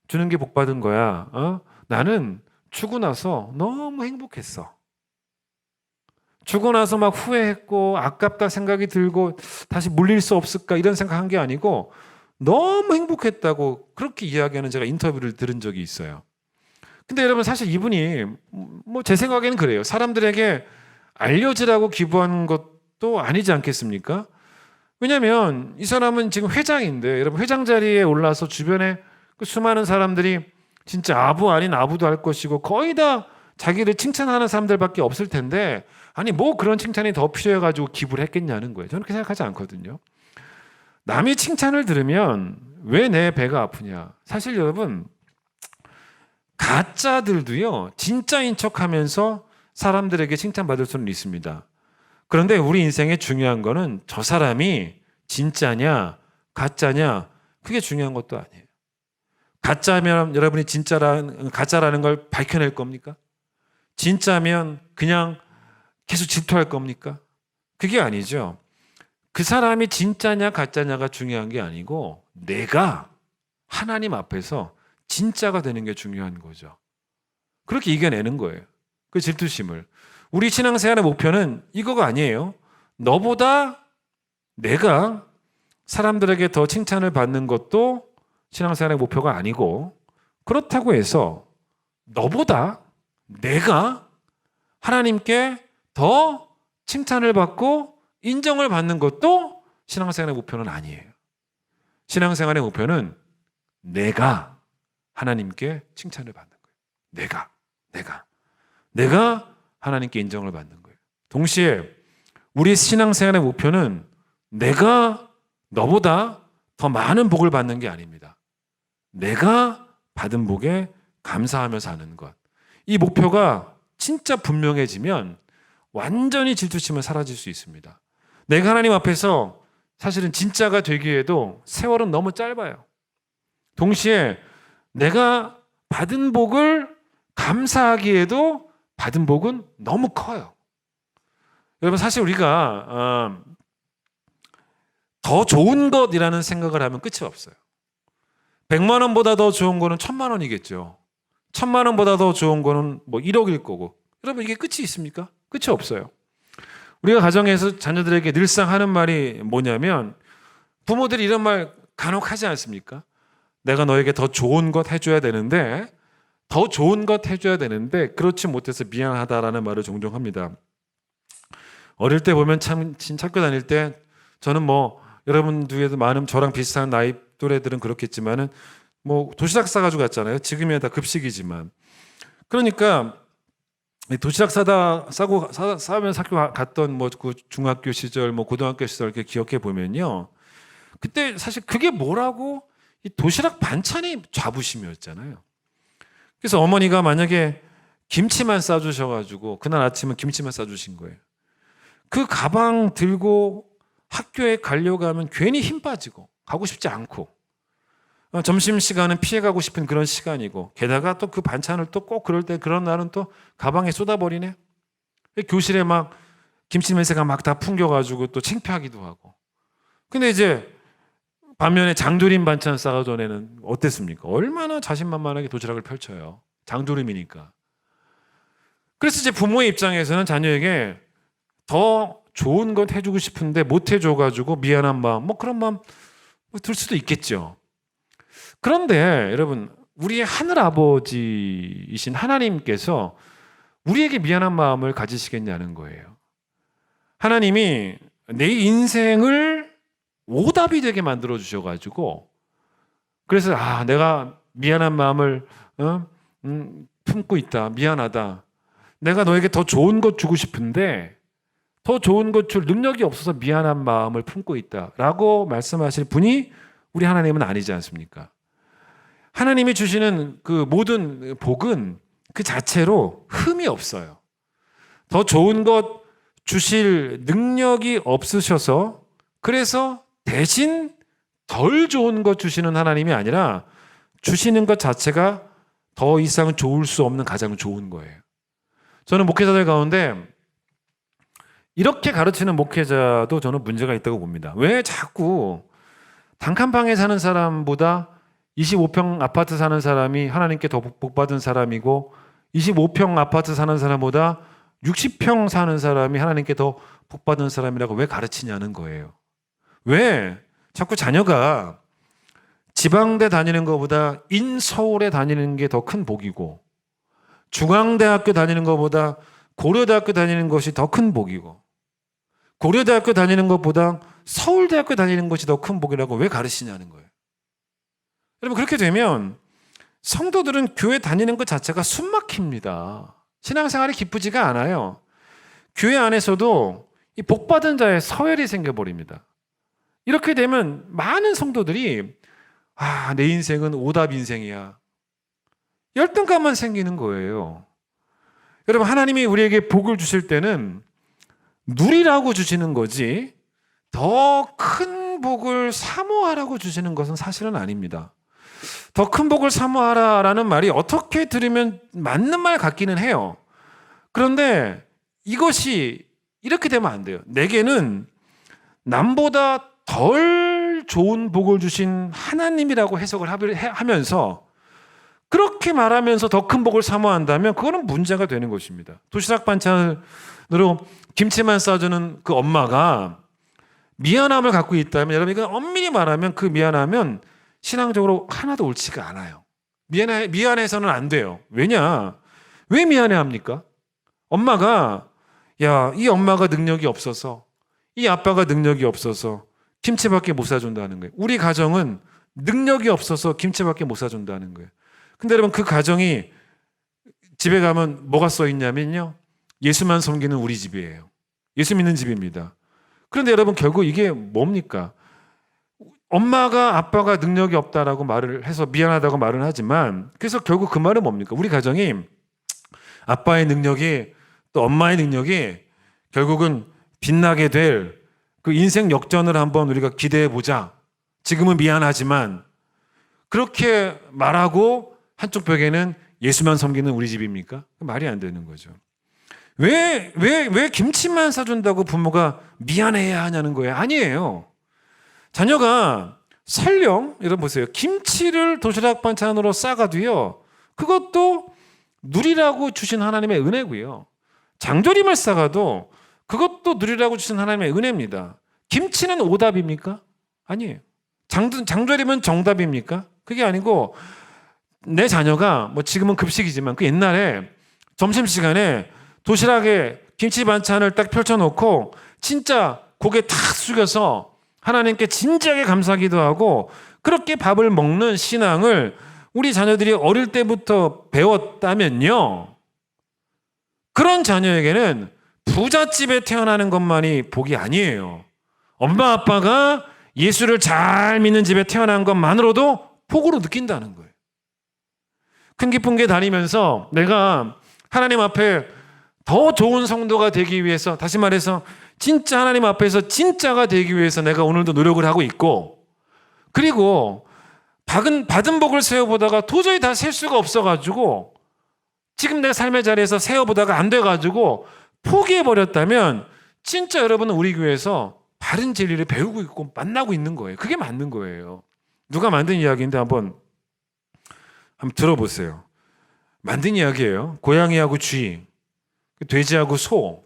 주는 게 복 받은 거야. 나는 주고 나서 너무 행복했어. 주고 나서 막 후회했고 아깝다 생각이 들고 다시 물릴 수 없을까 이런 생각한 게 아니고 너무 행복했다고 그렇게 이야기하는 제가 인터뷰를 들은 적이 있어요. 근데 여러분 사실 이분이 뭐 제 생각에는 그래요. 사람들에게 알려지라고 기부한 것도 아니지 않겠습니까? 왜냐하면 이 사람은 지금 회장인데 여러분 회장 자리에 올라서 주변에 그 수많은 사람들이 진짜 아부 아닌 아부도 할 것이고 거의 다 자기를 칭찬하는 사람들밖에 없을 텐데 아니 뭐 그런 칭찬이 더 필요해가지고 기부를 했겠냐는 거예요. 저는 그렇게 생각하지 않거든요. 남이 칭찬을 들으면 왜 내 배가 아프냐. 사실 여러분 가짜들도요 진짜인 척하면서 사람들에게 칭찬받을 수는 있습니다. 그런데 우리 인생에 중요한 거는 저 사람이 진짜냐 가짜냐 그게 중요한 것도 아니에요. 가짜면 여러분이 가짜라는 걸 밝혀낼 겁니까? 진짜면 그냥 계속 질투할 겁니까? 그게 아니죠. 그 사람이 진짜냐 가짜냐가 중요한 게 아니고 내가 하나님 앞에서 진짜가 되는 게 중요한 거죠. 그렇게 이겨내는 거예요. 그 질투심을. 우리 신앙생활의 목표는 이거가 아니에요. 너보다 내가 사람들에게 더 칭찬을 받는 것도 신앙생활의 목표가 아니고 그렇다고 해서 너보다 내가 하나님께 더 칭찬을 받고 인정을 받는 것도 신앙생활의 목표는 아니에요. 신앙생활의 목표는 내가 하나님께 칭찬을 받는 거예요. 내가 하나님께 인정을 받는 거예요. 동시에 우리 신앙생활의 목표는 내가 너보다 더 많은 복을 받는 게 아닙니다. 내가 받은 복에 감사하며 사는 것. 이 목표가 진짜 분명해지면 완전히 질투심은 사라질 수 있습니다. 내가 하나님 앞에서 사실은 진짜가 되기에도 세월은 너무 짧아요. 동시에 내가 받은 복을 감사하기에도 받은 복은 너무 커요. 여러분 사실 우리가 더 좋은 것이라는 생각을 하면 끝이 없어요. 100만 원보다 더 좋은 거는 1000만 원이겠죠. 1000만 원보다 더 좋은 거는 뭐 1억일 거고. 여러분 이게 끝이 있습니까? 끝이 없어요. 우리가 가정에서 자녀들에게 늘상 하는 말이 뭐냐면 부모들이 이런 말 간혹 하지 않습니까? 내가 너에게 더 좋은 것 해줘야 되는데 그렇지 못해서 미안하다라는 말을 종종 합니다. 어릴 때 보면 참 학교 다닐 때 저는 뭐 여러분 중에도 많은 저랑 비슷한 나이 또래들은 그렇겠지만은 뭐 도시락 싸가지고 갔잖아요. 지금이야 다 급식이지만. 그러니까 도시락 싸면서 학교 갔던 뭐 그 중학교 시절, 뭐 고등학교 시절 이렇게 기억해 보면요. 그때 사실 그게 뭐라고 이 도시락 반찬이 자부심이었잖아요. 그래서 어머니가 만약에 김치만 싸주셔가지고 그날 아침은 김치만 싸주신 거예요. 그 가방 들고 학교에 가려고 하면 괜히 힘 빠지고 가고 싶지 않고 점심시간은 피해가고 싶은 그런 시간이고 게다가 또 그 반찬을 또 꼭 그럴 때 그런 날은 또 가방에 쏟아버리네. 교실에 막 김치 냄새가 막 다 풍겨가지고 또 창피하기도 하고. 근데 이제 반면에 장조림 반찬 싸가지고 내는 어땠습니까? 얼마나 자신만만하게 도시락을 펼쳐요. 장조림이니까. 그래서 이제 부모의 입장에서는 자녀에게 더 좋은 것 해주고 싶은데 못 해줘가지고 미안한 마음, 뭐 그런 마음 들 수도 있겠죠. 그런데 여러분, 우리의 하늘 아버지이신 하나님께서 우리에게 미안한 마음을 가지시겠냐는 거예요. 하나님이 내 인생을 오답이 되게 만들어 주셔가지고, 그래서 내가 미안한 마음을 품고 있다, 미안하다, 내가 너에게 더 좋은 것 주고 싶은데 더 좋은 것 줄 능력이 없어서 미안한 마음을 품고 있다라고 말씀하실 분이 우리 하나님은 아니지 않습니까? 하나님이 주시는 그 모든 복은 그 자체로 흠이 없어요. 더 좋은 것 주실 능력이 없으셔서, 그래서 대신 덜 좋은 것 주시는 하나님이 아니라 주시는 것 자체가 더 이상 좋을 수 없는 가장 좋은 거예요. 저는 목회자들 가운데 이렇게 가르치는 목회자도 저는 문제가 있다고 봅니다. 왜 자꾸 단칸방에 사는 사람보다 25평 아파트 사는 사람이 하나님께 더 복받은 사람이고 25평 아파트 사는 사람보다 60평 사는 사람이 하나님께 더 복받은 사람이라고 왜 가르치냐는 거예요. 왜 자꾸 자녀가 지방대 다니는 것보다 인서울에 다니는 게 더 큰 복이고 중앙대학교 다니는 것보다 고려대학교 다니는 것이 더 큰 복이고 고려대학교 다니는 것보다 서울대학교 다니는 것이 더 큰 복이라고 왜 가르치냐는 거예요. 여러분, 그렇게 되면 성도들은 교회 다니는 것 자체가 숨막힙니다. 신앙생활이 기쁘지가 않아요. 교회 안에서도 이 복받은 자의 서열이 생겨버립니다. 이렇게 되면 많은 성도들이 내 인생은 오답 인생이야, 열등감만 생기는 거예요. 여러분, 하나님이 우리에게 복을 주실 때는 누리라고 주시는 거지 더 큰 복을 사모하라고 주시는 것은 사실은 아닙니다. 더 큰 복을 사모하라라는 말이 어떻게 들으면 맞는 말 같기는 해요. 그런데 이것이 이렇게 되면 안 돼요. 내게는 남보다 덜 좋은 복을 주신 하나님이라고 해석을 하면서 그렇게 말하면서 더 큰 복을 사모한다면 그거는 문제가 되는 것입니다. 도시락 반찬으로 김치만 싸주는 그 엄마가 미안함을 갖고 있다면, 여러분, 이건 엄밀히 말하면 그 미안하면 신앙적으로 하나도 옳지가 않아요. 미안해서는 안 돼요. 왜냐? 왜 미안해합니까? 엄마가 이 엄마가 능력이 없어서, 이 아빠가 능력이 없어서 김치밖에 못 사준다는 거예요. 우리 가정은 능력이 없어서 김치밖에 못 사준다는 거예요. 근데 여러분, 그 가정이 집에 가면 뭐가 써 있냐면요, 예수만 섬기는 우리 집이에요. 예수 믿는 집입니다. 그런데 여러분, 결국 이게 뭡니까? 엄마가 아빠가 능력이 없다라고 말을 해서 미안하다고 말을 하지만, 그래서 결국 그 말은 뭡니까? 우리 가정이 아빠의 능력이 또 엄마의 능력이 결국은 빛나게 될 그 인생 역전을 한번 우리가 기대해 보자. 지금은 미안하지만, 그렇게 말하고 한쪽 벽에는 예수만 섬기는 우리 집입니까? 말이 안 되는 거죠. 왜 김치만 사준다고 부모가 미안해야 하냐는 거예요. 아니에요. 자녀가 설령, 여러분 보세요, 김치를 도시락 반찬으로 싸가도요, 그것도 누리라고 주신 하나님의 은혜고요. 장조림을 싸가도 그것도 누리라고 주신 하나님의 은혜입니다. 김치는 오답입니까? 아니에요. 장조림은 정답입니까? 그게 아니고, 내 자녀가 뭐 지금은 급식이지만 그 옛날에 점심시간에 도시락에 김치 반찬을 딱 펼쳐놓고 진짜 고개 탁 숙여서 하나님께 진지하게 감사기도 하고 그렇게 밥을 먹는 신앙을 우리 자녀들이 어릴 때부터 배웠다면요, 그런 자녀에게는 부잣집에 태어나는 것만이 복이 아니에요. 엄마 아빠가 예수를 잘 믿는 집에 태어난 것만으로도 복으로 느낀다는 거예요. 큰 깊은 게 다니면서 내가 하나님 앞에 더 좋은 성도가 되기 위해서, 다시 말해서 진짜 하나님 앞에서 진짜가 되기 위해서 내가 오늘도 노력을 하고 있고, 그리고 받은 복을 세어보다가 도저히 다 셀 수가 없어가지고 지금 내 삶의 자리에서 세어보다가 안 돼가지고 포기해 버렸다면 진짜 여러분은 우리 교회에서 바른 진리를 배우고 있고 만나고 있는 거예요. 그게 맞는 거예요. 누가 만든 이야기인데 한번 들어보세요. 만든 이야기예요. 고양이하고 쥐, 돼지하고 소,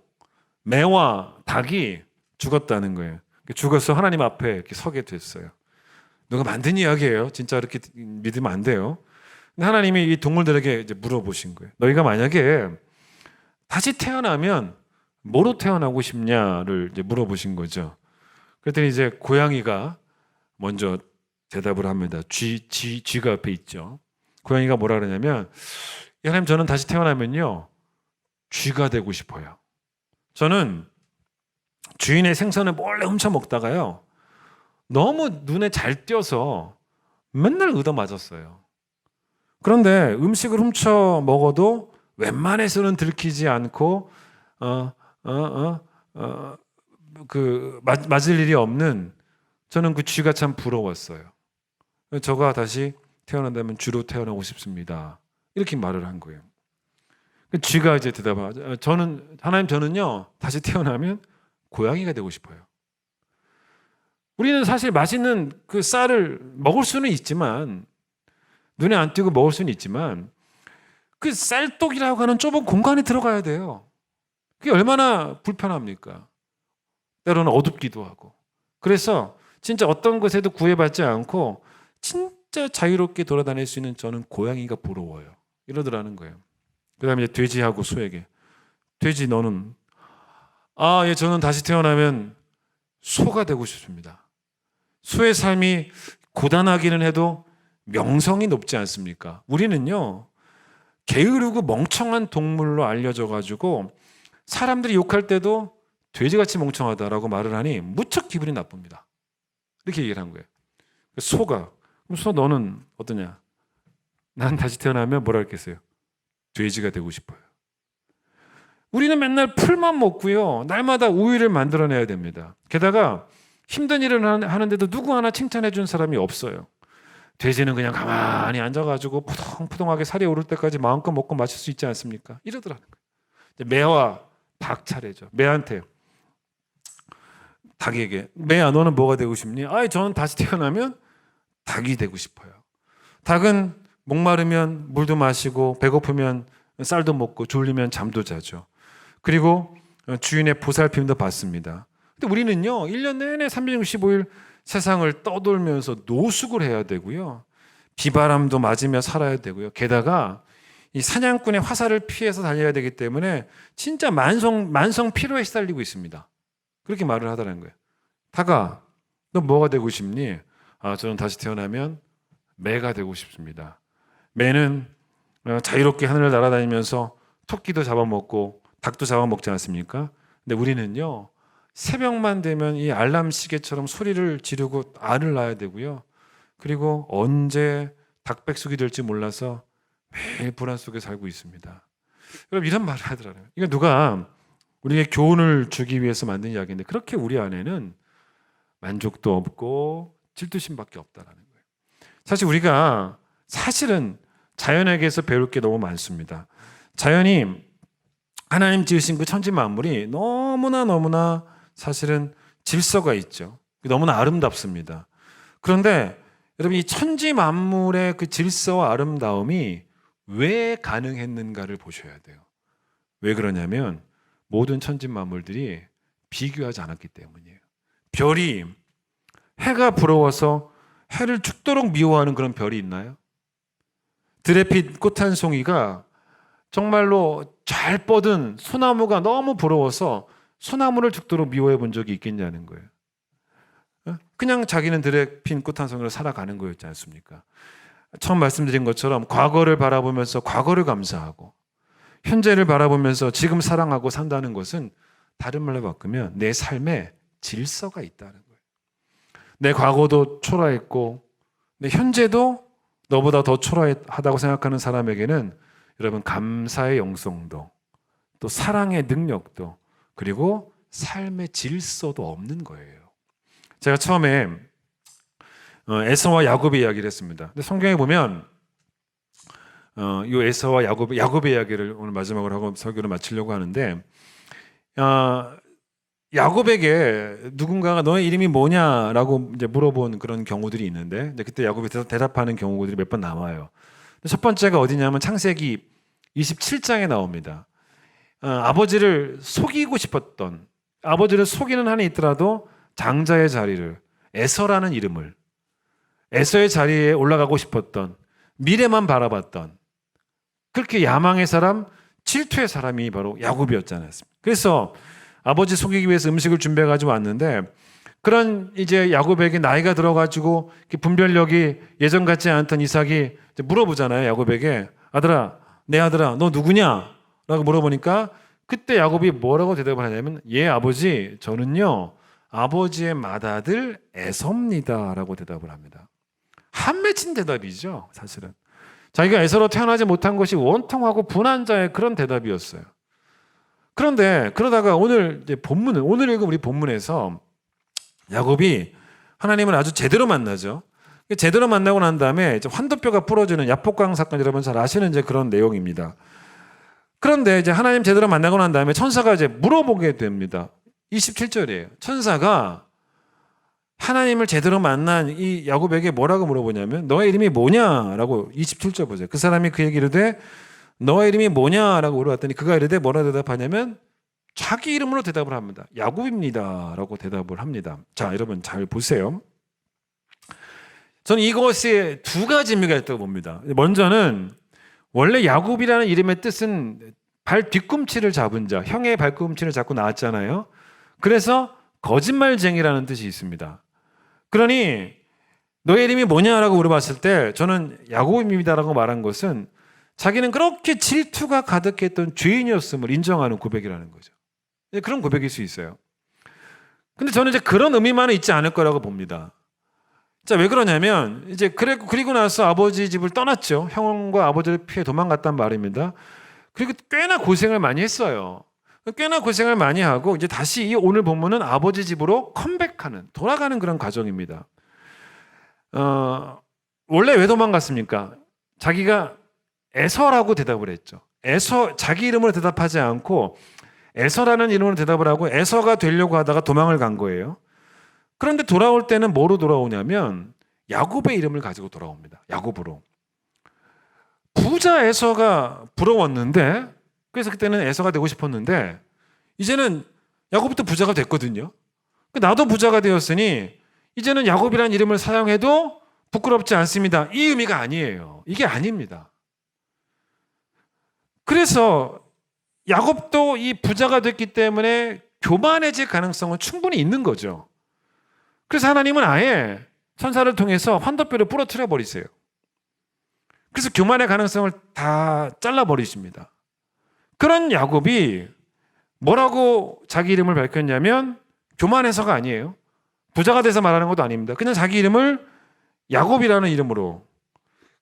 매와 닭이 죽었다는 거예요. 죽어서 하나님 앞에 이렇게 서게 됐어요. 누가 만든 이야기예요. 진짜 이렇게 믿으면 안 돼요. 근데 하나님이 이 동물들에게 이제 물어보신 거예요. 너희가 만약에 다시 태어나면 뭐로 태어나고 싶냐를 이제 물어보신 거죠. 그랬더니 이제 고양이가 먼저 대답을 합니다. 쥐가 앞에 있죠. 고양이가 뭐라 그러냐면, 하나님, 저는 다시 태어나면요 쥐가 되고 싶어요. 저는 주인의 생선을 몰래 훔쳐 먹다가요 너무 눈에 잘 띄어서 맨날 얻어맞았어요. 그런데 음식을 훔쳐 먹어도 웬만해서는 들키지 않고 맞을 일이 없는, 저는 그 쥐가 참 부러웠어요. 저가 다시 태어난다면 쥐로 태어나고 싶습니다. 이렇게 말을 한 거예요. 쥐가 이제 대답하죠. 하나님, 저는요 다시 태어나면 고양이가 되고 싶어요. 우리는 사실 맛있는 그 쌀을 먹을 수는 있지만, 눈에 안 띄고 먹을 수는 있지만, 그 쌀독이라고 하는 좁은 공간에 들어가야 돼요. 그게 얼마나 불편합니까? 때로는 어둡기도 하고. 그래서 진짜 어떤 것에도 구애받지 않고 진짜 자유롭게 돌아다닐 수 있는 저는 고양이가 부러워요. 이러더라는 거예요. 그 다음에 이제 돼지하고 소에게, 돼지 너는, 예, 저는 다시 태어나면 소가 되고 싶습니다. 소의 삶이 고단하기는 해도 명성이 높지 않습니까? 우리는요 게으르고 멍청한 동물로 알려져 가지고 사람들이 욕할 때도 돼지같이 멍청하다라고 말을 하니 무척 기분이 나쁩니다. 이렇게 얘기를 한 거예요. 소가, 그럼 소 너는 어떠냐? 난 다시 태어나면 뭐라 했겠어요? 돼지가 되고 싶어요. 우리는 맨날 풀만 먹고요 날마다 우유를 만들어내야 됩니다. 게다가 힘든 일을 하는데도 누구 하나 칭찬해 준 사람이 없어요. 돼지는 그냥 가만히 앉아가지고 포동포동하게 살이 오를 때까지 마음껏 먹고 마실 수 있지 않습니까? 이러더라는 거예요. 매와 닭 차례죠. 매한테, 닭에게, 매야 너는 뭐가 되고 싶니? 저는 다시 태어나면 닭이 되고 싶어요. 닭은 목마르면 물도 마시고 배고프면 쌀도 먹고 졸리면 잠도 자죠. 그리고 주인의 보살핌도 받습니다. 근데 우리는요 1년 내내 365일 세상을 떠돌면서 노숙을 해야 되고요 비바람도 맞으며 살아야 되고요 게다가 이 사냥꾼의 화살을 피해서 달려야 되기 때문에 진짜 만성 피로에 시달리고 있습니다. 그렇게 말을 하더라는 거예요. 닭아, 너 뭐가 되고 싶니? 저는 다시 태어나면 매가 되고 싶습니다. 매는 자유롭게 하늘을 날아다니면서 토끼도 잡아먹고 닭도 잡아먹지 않습니까? 근데 우리는요 새벽만 되면 이 알람 시계처럼 소리를 지르고 알을 낳아야 되고요. 그리고 언제 닭백숙이 될지 몰라서 매일 불안 속에 살고 있습니다. 여러분 이런 말을 하더라고요. 이거 누가 우리에게 교훈을 주기 위해서 만든 이야기인데 그렇게 우리 안에는 만족도 없고 질투심밖에 없다라는 거예요. 사실 우리가 사실은 자연에게서 배울 게 너무 많습니다. 자연이 하나님 지으신 그 천지 만물이 너무나 사실은 질서가 있죠. 너무나 아름답습니다. 그런데 여러분 이 천지 만물의 그 질서와 아름다움이 왜 가능했는가를 보셔야 돼요. 왜 그러냐면 모든 천지 만물들이 비교하지 않았기 때문이에요. 별이 해가 부러워서 해를 죽도록 미워하는 그런 별이 있나요? 들에 핀 꽃 한 송이가 정말로 잘 뻗은 소나무가 너무 부러워서 소나무를 죽도록 미워해 본 적이 있겠냐는 거예요. 그냥 자기는 들에 핀 꽃 한 송이로 살아가는 거였지 않습니까? 처음 말씀드린 것처럼 과거를 바라보면서 과거를 감사하고 현재를 바라보면서 지금 사랑하고 산다는 것은 다른 말로 바꾸면 내 삶에 질서가 있다는 거예요. 내 과거도 초라했고 내 현재도 너보다 더 초라하다고 생각하는 사람에게는 여러분 감사의 영성도 또 사랑의 능력도 그리고 삶의 질서도 없는 거예요. 제가 처음에 에서와 야곱의 이야기를 했습니다. 근데 성경에 보면 이 에서와 야곱의 이야기를 오늘 마지막으로 하고 설교를 마치려고 하는데 야곱에게 누군가가 너의 이름이 뭐냐라고 이제 물어본 그런 경우들이 있는데, 이제 그때 야곱이 대답하는 경우들이 몇 번 나와요. 첫 번째가 어디냐면 창세기 27장에 나옵니다. 아버지를 속이고 싶었던, 아버지를 속이는 한이 있더라도 장자의 자리를, 에서라는 이름을, 에서의 자리에 올라가고 싶었던, 미래만 바라봤던, 그렇게 야망의 사람, 질투의 사람이 바로 야곱이었잖아요. 그래서 아버지 속이기 위해서 음식을 준비해 가지고 왔는데, 그런 이제 야곱에게 나이가 들어가지고 분별력이 예전 같지 않던 이삭이 물어보잖아요. 야곱에게, 아들아, 내 아들아, 너 누구냐? 라고 물어보니까 그때 야곱이 뭐라고 대답을 하냐면, 예 아버지, 저는요 아버지의 맏아들 에서입니다 라고 대답을 합니다. 한 맺힌 대답이죠. 사실은 자기가 에서로 태어나지 못한 것이 원통하고 분한 자의 그런 대답이었어요. 그런데 그러다가 오늘 이제 본문은, 오늘 읽은 우리 본문에서 야곱이 하나님을 아주 제대로 만나죠. 제대로 만나고 난 다음에 이제 환도뼈가 부러지는 야복강 사건, 여러분 잘 아시는 이제 그런 내용입니다. 그런데 이제 하나님 제대로 만나고 난 다음에 천사가 이제 물어보게 됩니다. 27절이에요. 천사가 하나님을 제대로 만난 이 야곱에게 뭐라고 물어보냐면, 너의 이름이 뭐냐라고 27절 보세요. 그 사람이 그에게 이르되 너의 이름이 뭐냐라고 물어봤더니 그가 이르되 뭐라 대답하냐면 자기 이름으로 대답을 합니다. 야곱입니다라고 대답을 합니다. 자, 여러분 잘 보세요. 저는 이것에 두 가지 의미가 있다고 봅니다. 먼저는 원래 야곱이라는 이름의 뜻은 발 뒤꿈치를 잡은 자, 형의 발꿈치를 잡고 나왔잖아요. 그래서 거짓말쟁이라는 뜻이 있습니다. 그러니 너의 이름이 뭐냐라고 물어봤을 때 저는 야곱입니다라고 말한 것은 자기는 그렇게 질투가 가득했던 죄인이었음을 인정하는 고백이라는 거죠. 그런 고백일 수 있어요. 근데 저는 이제 그런 의미만은 있지 않을 거라고 봅니다. 자, 왜 그러냐면 이제 그리고 나서 아버지 집을 떠났죠. 형과 아버지를 피해 도망갔단 말입니다. 그리고 꽤나 고생을 많이 했어요. 꽤나 고생을 많이 하고 이제 다시 이 오늘 본문은 아버지 집으로 컴백하는, 돌아가는 그런 과정입니다. 원래 왜 도망갔습니까? 자기가 에서라고 대답을 했죠. 에서, 자기 이름으로 대답하지 않고 에서라는 이름으로 대답을 하고 에서가 되려고 하다가 도망을 간 거예요. 그런데 돌아올 때는 뭐로 돌아오냐면 야곱의 이름을 가지고 돌아옵니다. 야곱으로. 부자 에서가 부러웠는데, 그래서 그때는 에서가 되고 싶었는데 이제는 야곱도 부자가 됐거든요. 나도 부자가 되었으니 이제는 야곱이라는 이름을 사용해도 부끄럽지 않습니다. 이 의미가 아니에요. 이게 아닙니다. 그래서 야곱도 이 부자가 됐기 때문에 교만해질 가능성은 충분히 있는 거죠. 그래서 하나님은 아예 천사를 통해서 환도뼈를 부러뜨려 버리세요. 그래서 교만의 가능성을 다 잘라버리십니다. 그런 야곱이 뭐라고 자기 이름을 밝혔냐면 교만해서가 아니에요. 부자가 돼서 말하는 것도 아닙니다. 그냥 자기 이름을 야곱이라는 이름으로.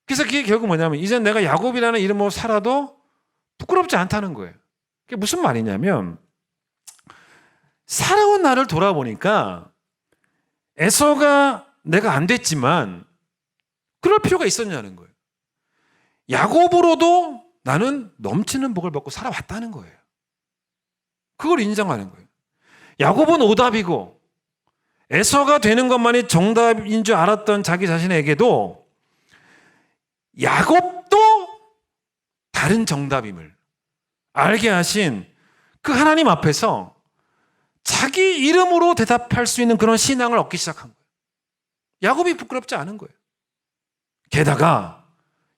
그래서 그게 결국 뭐냐면 이제 내가 야곱이라는 이름으로 살아도 부끄럽지 않다는 거예요. 그게 무슨 말이냐면 살아온 나를 돌아보니까 에서가 내가 안 됐지만 그럴 필요가 있었냐는 거예요. 야곱으로도 나는 넘치는 복을 받고 살아왔다는 거예요. 그걸 인정하는 거예요. 야곱은 오답이고 에서가 되는 것만이 정답인 줄 알았던 자기 자신에게도 야곱도 다른 정답임을 알게 하신 그 하나님 앞에서 자기 이름으로 대답할 수 있는 그런 신앙을 얻기 시작한 거예요. 야곱이 부끄럽지 않은 거예요. 게다가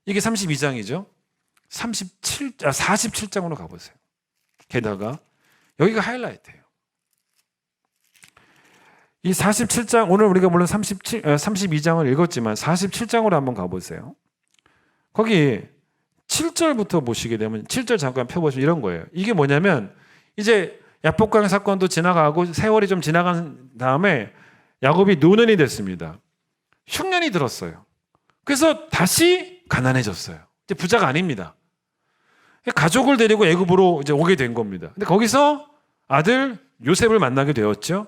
이게 32장이죠. 47장으로 가보세요. 게다가 여기가 하이라이트예요. 이 47장, 오늘 우리가 물론 32장을 읽었지만 47장으로 한번 가보세요. 거기 7절부터 보시게 되면 7절 잠깐 펴보시면 이런 거예요. 이게 뭐냐면 이제 야복강 사건도 지나가고 세월이 좀 지나간 다음에 야곱이 노년이 됐습니다. 흉년이 들었어요. 그래서 다시 가난해졌어요. 이제 부자가 아닙니다. 가족을 데리고 애굽으로 이제 오게 된 겁니다. 근데 거기서 아들 요셉을 만나게 되었죠.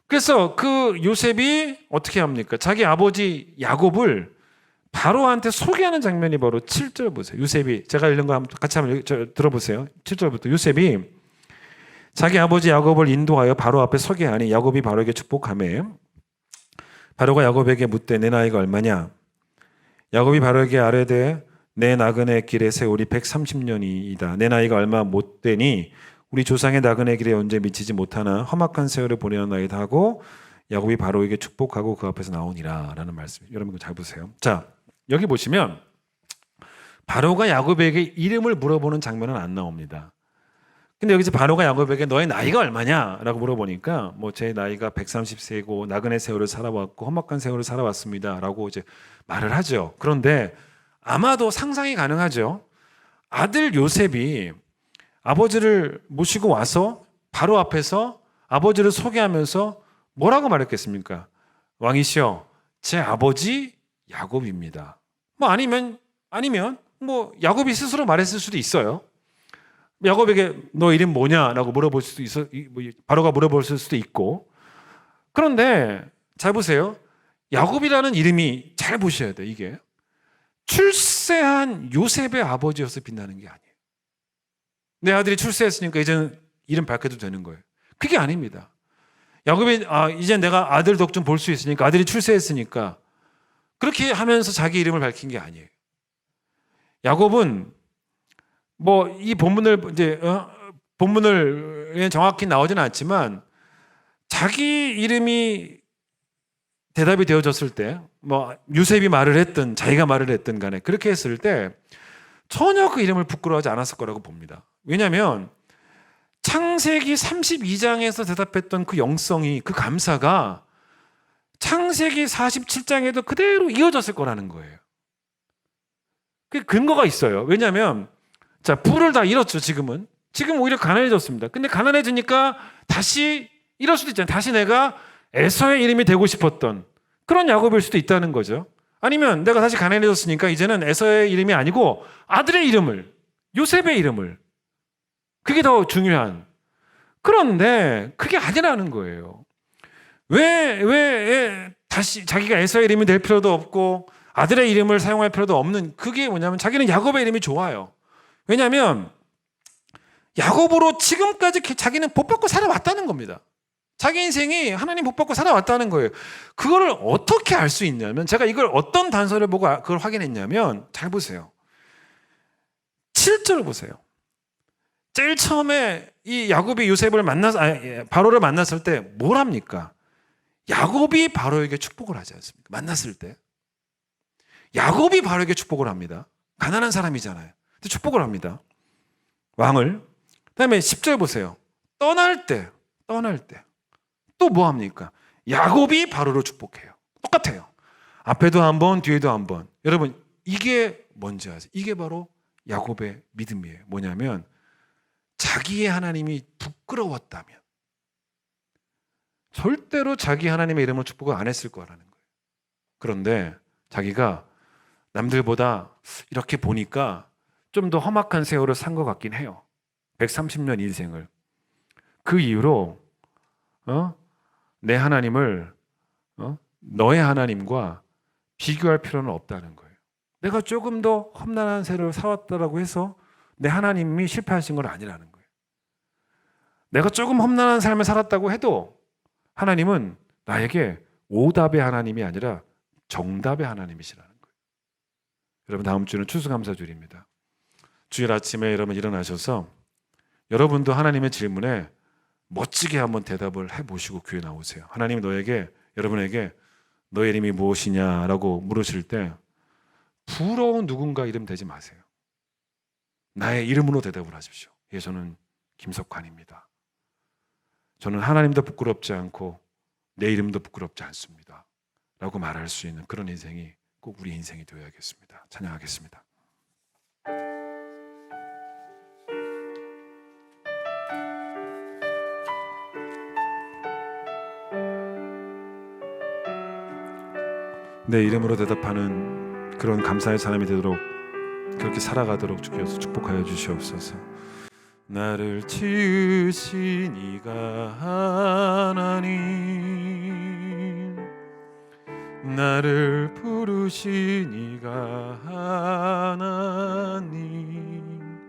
그래서 그 요셉이 어떻게 합니까? 자기 아버지 야곱을 바로한테 소개하는 장면이 바로 7절 보세요. 요셉이, 제가 읽는 거 같이 한번 들어보세요. 7절부터 요셉이 자기 아버지 야곱을 인도하여 바로 앞에 서게 하니 야곱이 바로에게 축복하매 바로가 야곱에게 묻되 내 나이가 얼마냐? 야곱이 바로에게 아뢰되 내 나그네 길의 세월이 130년이다. 내 나이가 얼마 못 되니 우리 조상의 나그네 길에 언제 미치지 못하나 험악한 세월을 보내었나이다 하고 야곱이 바로에게 축복하고 그 앞에서 나오니라 라는 말씀. 여러분 이거 잘 보세요. 자, 여기 보시면 바로가 야곱에게 이름을 물어보는 장면은 안 나옵니다. 근데 여기서 바로가 야곱에게 너의 나이가 얼마냐? 라고 물어보니까 뭐 제 나이가 130세고 나그네 세월을 살아왔고 험악한 세월을 살아왔습니다. 라고 이제 말을 하죠. 그런데 아마도 상상이 가능하죠. 아들 요셉이 아버지를 모시고 와서 바로 앞에서 아버지를 소개하면서 뭐라고 말했겠습니까? 왕이시여, 제 아버지 야곱입니다. 뭐 아니면 뭐 야곱이 스스로 말했을 수도 있어요. 야곱에게 너 이름 뭐냐라고 물어볼 수도 있어, 바로가 물어볼 수도 있고. 그런데 잘 보세요. 야곱이라는 이름이 잘 보셔야 돼. 이게 출세한 요셉의 아버지여서 빛나는 게 아니에요. 내 아들이 출세했으니까 이제는 이름 밝혀도 되는 거예요. 그게 아닙니다. 야곱이 이제 내가 아들 덕 좀 볼 수 있으니까 아들이 출세했으니까 그렇게 하면서 자기 이름을 밝힌 게 아니에요. 야곱은 뭐 이 본문을 이제 본문을 정확히 나오지는 않지만 자기 이름이 대답이 되어졌을 때 뭐 요셉이 말을 했든 자기가 말을 했든 간에 그렇게 했을 때 전혀 그 이름을 부끄러워하지 않았을 거라고 봅니다. 왜냐하면 창세기 32장에서 대답했던 그 영성이, 그 감사가 창세기 47장에도 그대로 이어졌을 거라는 거예요. 그 근거가 있어요. 왜냐하면 자, 부를 다 잃었죠. 지금 오히려 가난해졌습니다. 근데 가난해지니까 다시 이럴 수도 있잖아요. 다시 내가 에서의 이름이 되고 싶었던 그런 야곱일 수도 있다는 거죠. 아니면 내가 다시 가난해졌으니까 이제는 에서의 이름이 아니고 아들의 이름을, 요셉의 이름을, 그게 더 중요한. 그런데 그게 아니라는 거예요. 왜 다시 자기가 에서의 이름이 될 필요도 없고 아들의 이름을 사용할 필요도 없는, 그게 뭐냐면 자기는 야곱의 이름이 좋아요. 왜냐하면 야곱으로 지금까지 자기는 복받고 살아왔다는 겁니다. 자기 인생이 하나님 복받고 살아왔다는 거예요. 그거를 어떻게 알 수 있냐면, 제가 이걸 어떤 단서를 보고 그걸 확인했냐면, 잘 보세요. 7절 보세요. 제일 처음에 이 야곱이 요셉을 바로를 만났을 때 뭘 합니까? 야곱이 바로에게 축복을 하지 않습니까? 만났을 때 야곱이 바로에게 축복을 합니다. 가난한 사람이잖아요. 근데 축복을 합니다. 왕을. 그다음에 10절 보세요. 떠날 때 또 뭐 합니까? 야곱이 바로를 축복해요. 똑같아요. 앞에도 한 번, 뒤에도 한 번. 여러분, 이게 뭔지 아세요? 이게 바로 야곱의 믿음이에요. 뭐냐면 자기의 하나님이 부끄러웠다면 절대로 자기 하나님의 이름으로 축복을 안 했을 거라는 거예요. 그런데 자기가 남들보다 이렇게 보니까 좀 더 험악한 세월을 산 것 같긴 해요. 130년 인생을. 그 이후로 내 하나님을 너의 하나님과 비교할 필요는 없다는 거예요. 내가 조금 더 험난한 세월을 살았다라고 해서 내 하나님이 실패하신 건 아니라는 거예요. 내가 조금 험난한 삶을 살았다고 해도 하나님은 나에게 오답의 하나님이 아니라 정답의 하나님이시라는 거예요. 여러분, 다음 주는 추수감사주일입니다. 주일 아침에 여러분 일어나셔서 여러분도 하나님의 질문에 멋지게 한번 대답을 해보시고 교회 나오세요. 하나님이 여러분에게 너의 이름이 무엇이냐라고 물으실 때 부러운 누군가 이름 대지 마세요. 나의 이름으로 대답을 하십시오. 예, 저는 김석환입니다. 저는 하나님도 부끄럽지 않고 내 이름도 부끄럽지 않습니다. 라고 말할 수 있는 그런 인생이 꼭 우리 인생이 되어야겠습니다. 찬양하겠습니다. 내 이름으로 대답하는 그런 감사의 사람이 되도록, 그렇게 살아가도록 주께서 축복하여 주시옵소서. 나를 지으신 이가 하나님, 나를 부르신 이가 하나님,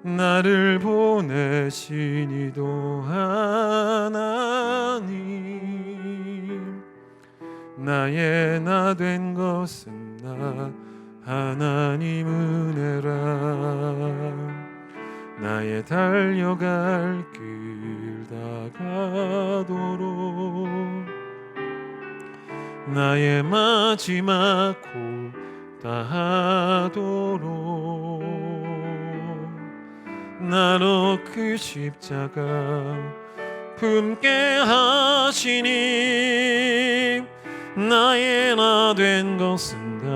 나를 보내신 이도 하나님, 나의 나 된 것은 나 하나님 은혜라. 나의 달려갈 길 다가도록, 나의 마지막 고 다하도록, 나로 그 십자가 품게 하시니, 나의 나 된 것은 다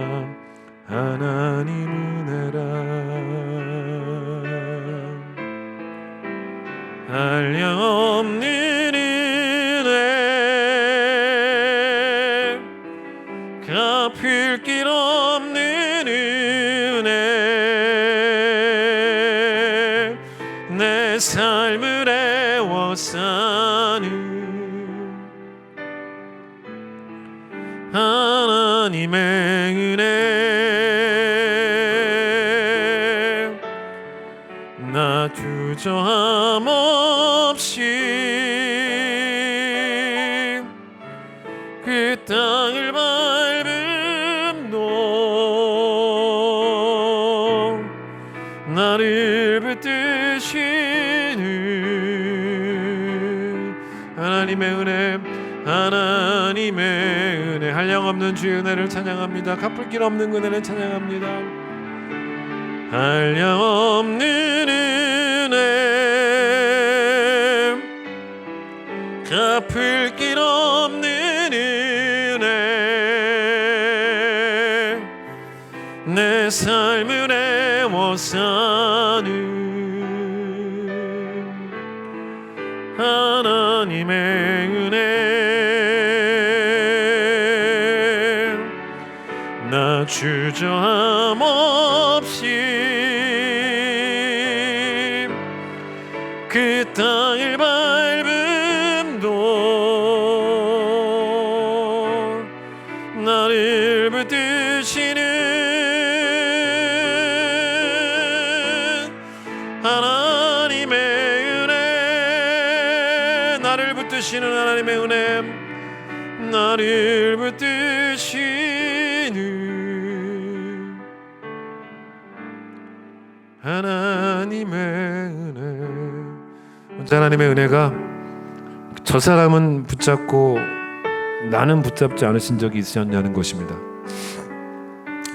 하나님 은혜라. 한량없는 은혜, 갚을 길 없는 은혜, 내 삶을 애워싸는 하나님의 은혜. 나 주저함 없이 그 땅을 밟음도 나를 붙드시는 하나님의 은혜, 하나님의 은혜. 한량없는 주의 은혜를 찬양합니다. 갚을 길 없는 은혜를 찬양합니다. 한량없는 은혜, 갚을 길 없는 은혜, 내 삶을 애워싸는 하나님의 은혜. 나 주저함 없이 그 땅을 밟음도 나를 붙드시는 하나님의 은혜, 나를 붙드시는 하나님의 은혜, 나를 붙드시는 하나님의 은혜. 하나님의 은혜가 저 사람은 붙잡고 나는 붙잡지 않으신 적이 있으셨냐는 것입니다.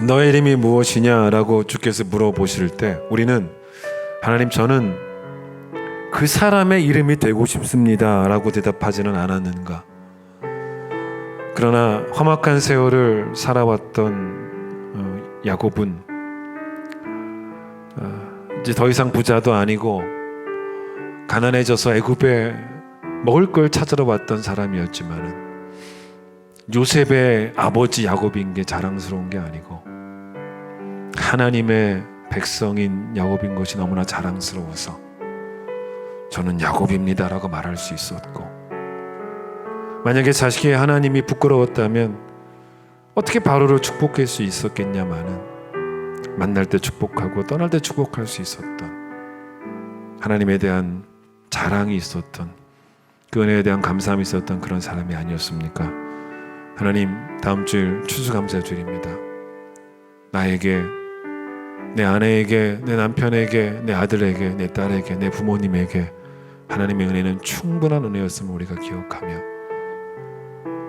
너의 이름이 무엇이냐라고 주께서 물어보실 때 우리는 하나님, 저는 그 사람의 이름이 되고 싶습니다 라고 대답하지는 않았는가. 그러나 험악한 세월을 살아왔던 야곱은 이제 더 이상 부자도 아니고 가난해져서 애굽에 먹을 걸 찾으러 왔던 사람이었지만은 요셉의 아버지 야곱인 게 자랑스러운 게 아니고 하나님의 백성인 야곱인 것이 너무나 자랑스러워서 저는 야곱입니다 라고 말할 수 있었고, 만약에 자식의 하나님이 부끄러웠다면 어떻게 바로를 축복할 수 있었겠냐마는 만날 때 축복하고 떠날 때 축복할 수 있었던 하나님에 대한 자랑이 있었던, 그 은혜에 대한 감사함이 있었던 그런 사람이 아니었습니까? 하나님, 다음 주일 추수감사주일입니다. 나에게, 내 아내에게, 내 남편에게, 내 아들에게, 내 딸에게, 내 부모님에게 하나님의 은혜는 충분한 은혜였음을 우리가 기억하며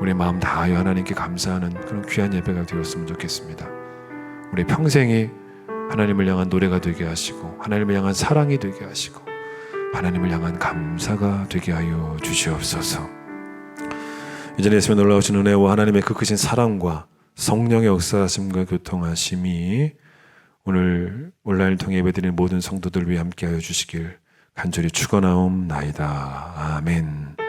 우리의 마음 다하여 하나님께 감사하는 그런 귀한 예배가 되었으면 좋겠습니다. 우리 평생이 하나님을 향한 노래가 되게 하시고 하나님을 향한 사랑이 되게 하시고 하나님을 향한 감사가 되게 하여 주시옵소서. 이전에 예수님의 놀라우신 은혜와 하나님의 그 크신 사랑과 성령의 역사하심과 교통하심이 오늘 온라인을 통해 예배드리는 모든 성도들 위해 함께하여 주시길 간절히 축원하옵나이다. 아멘.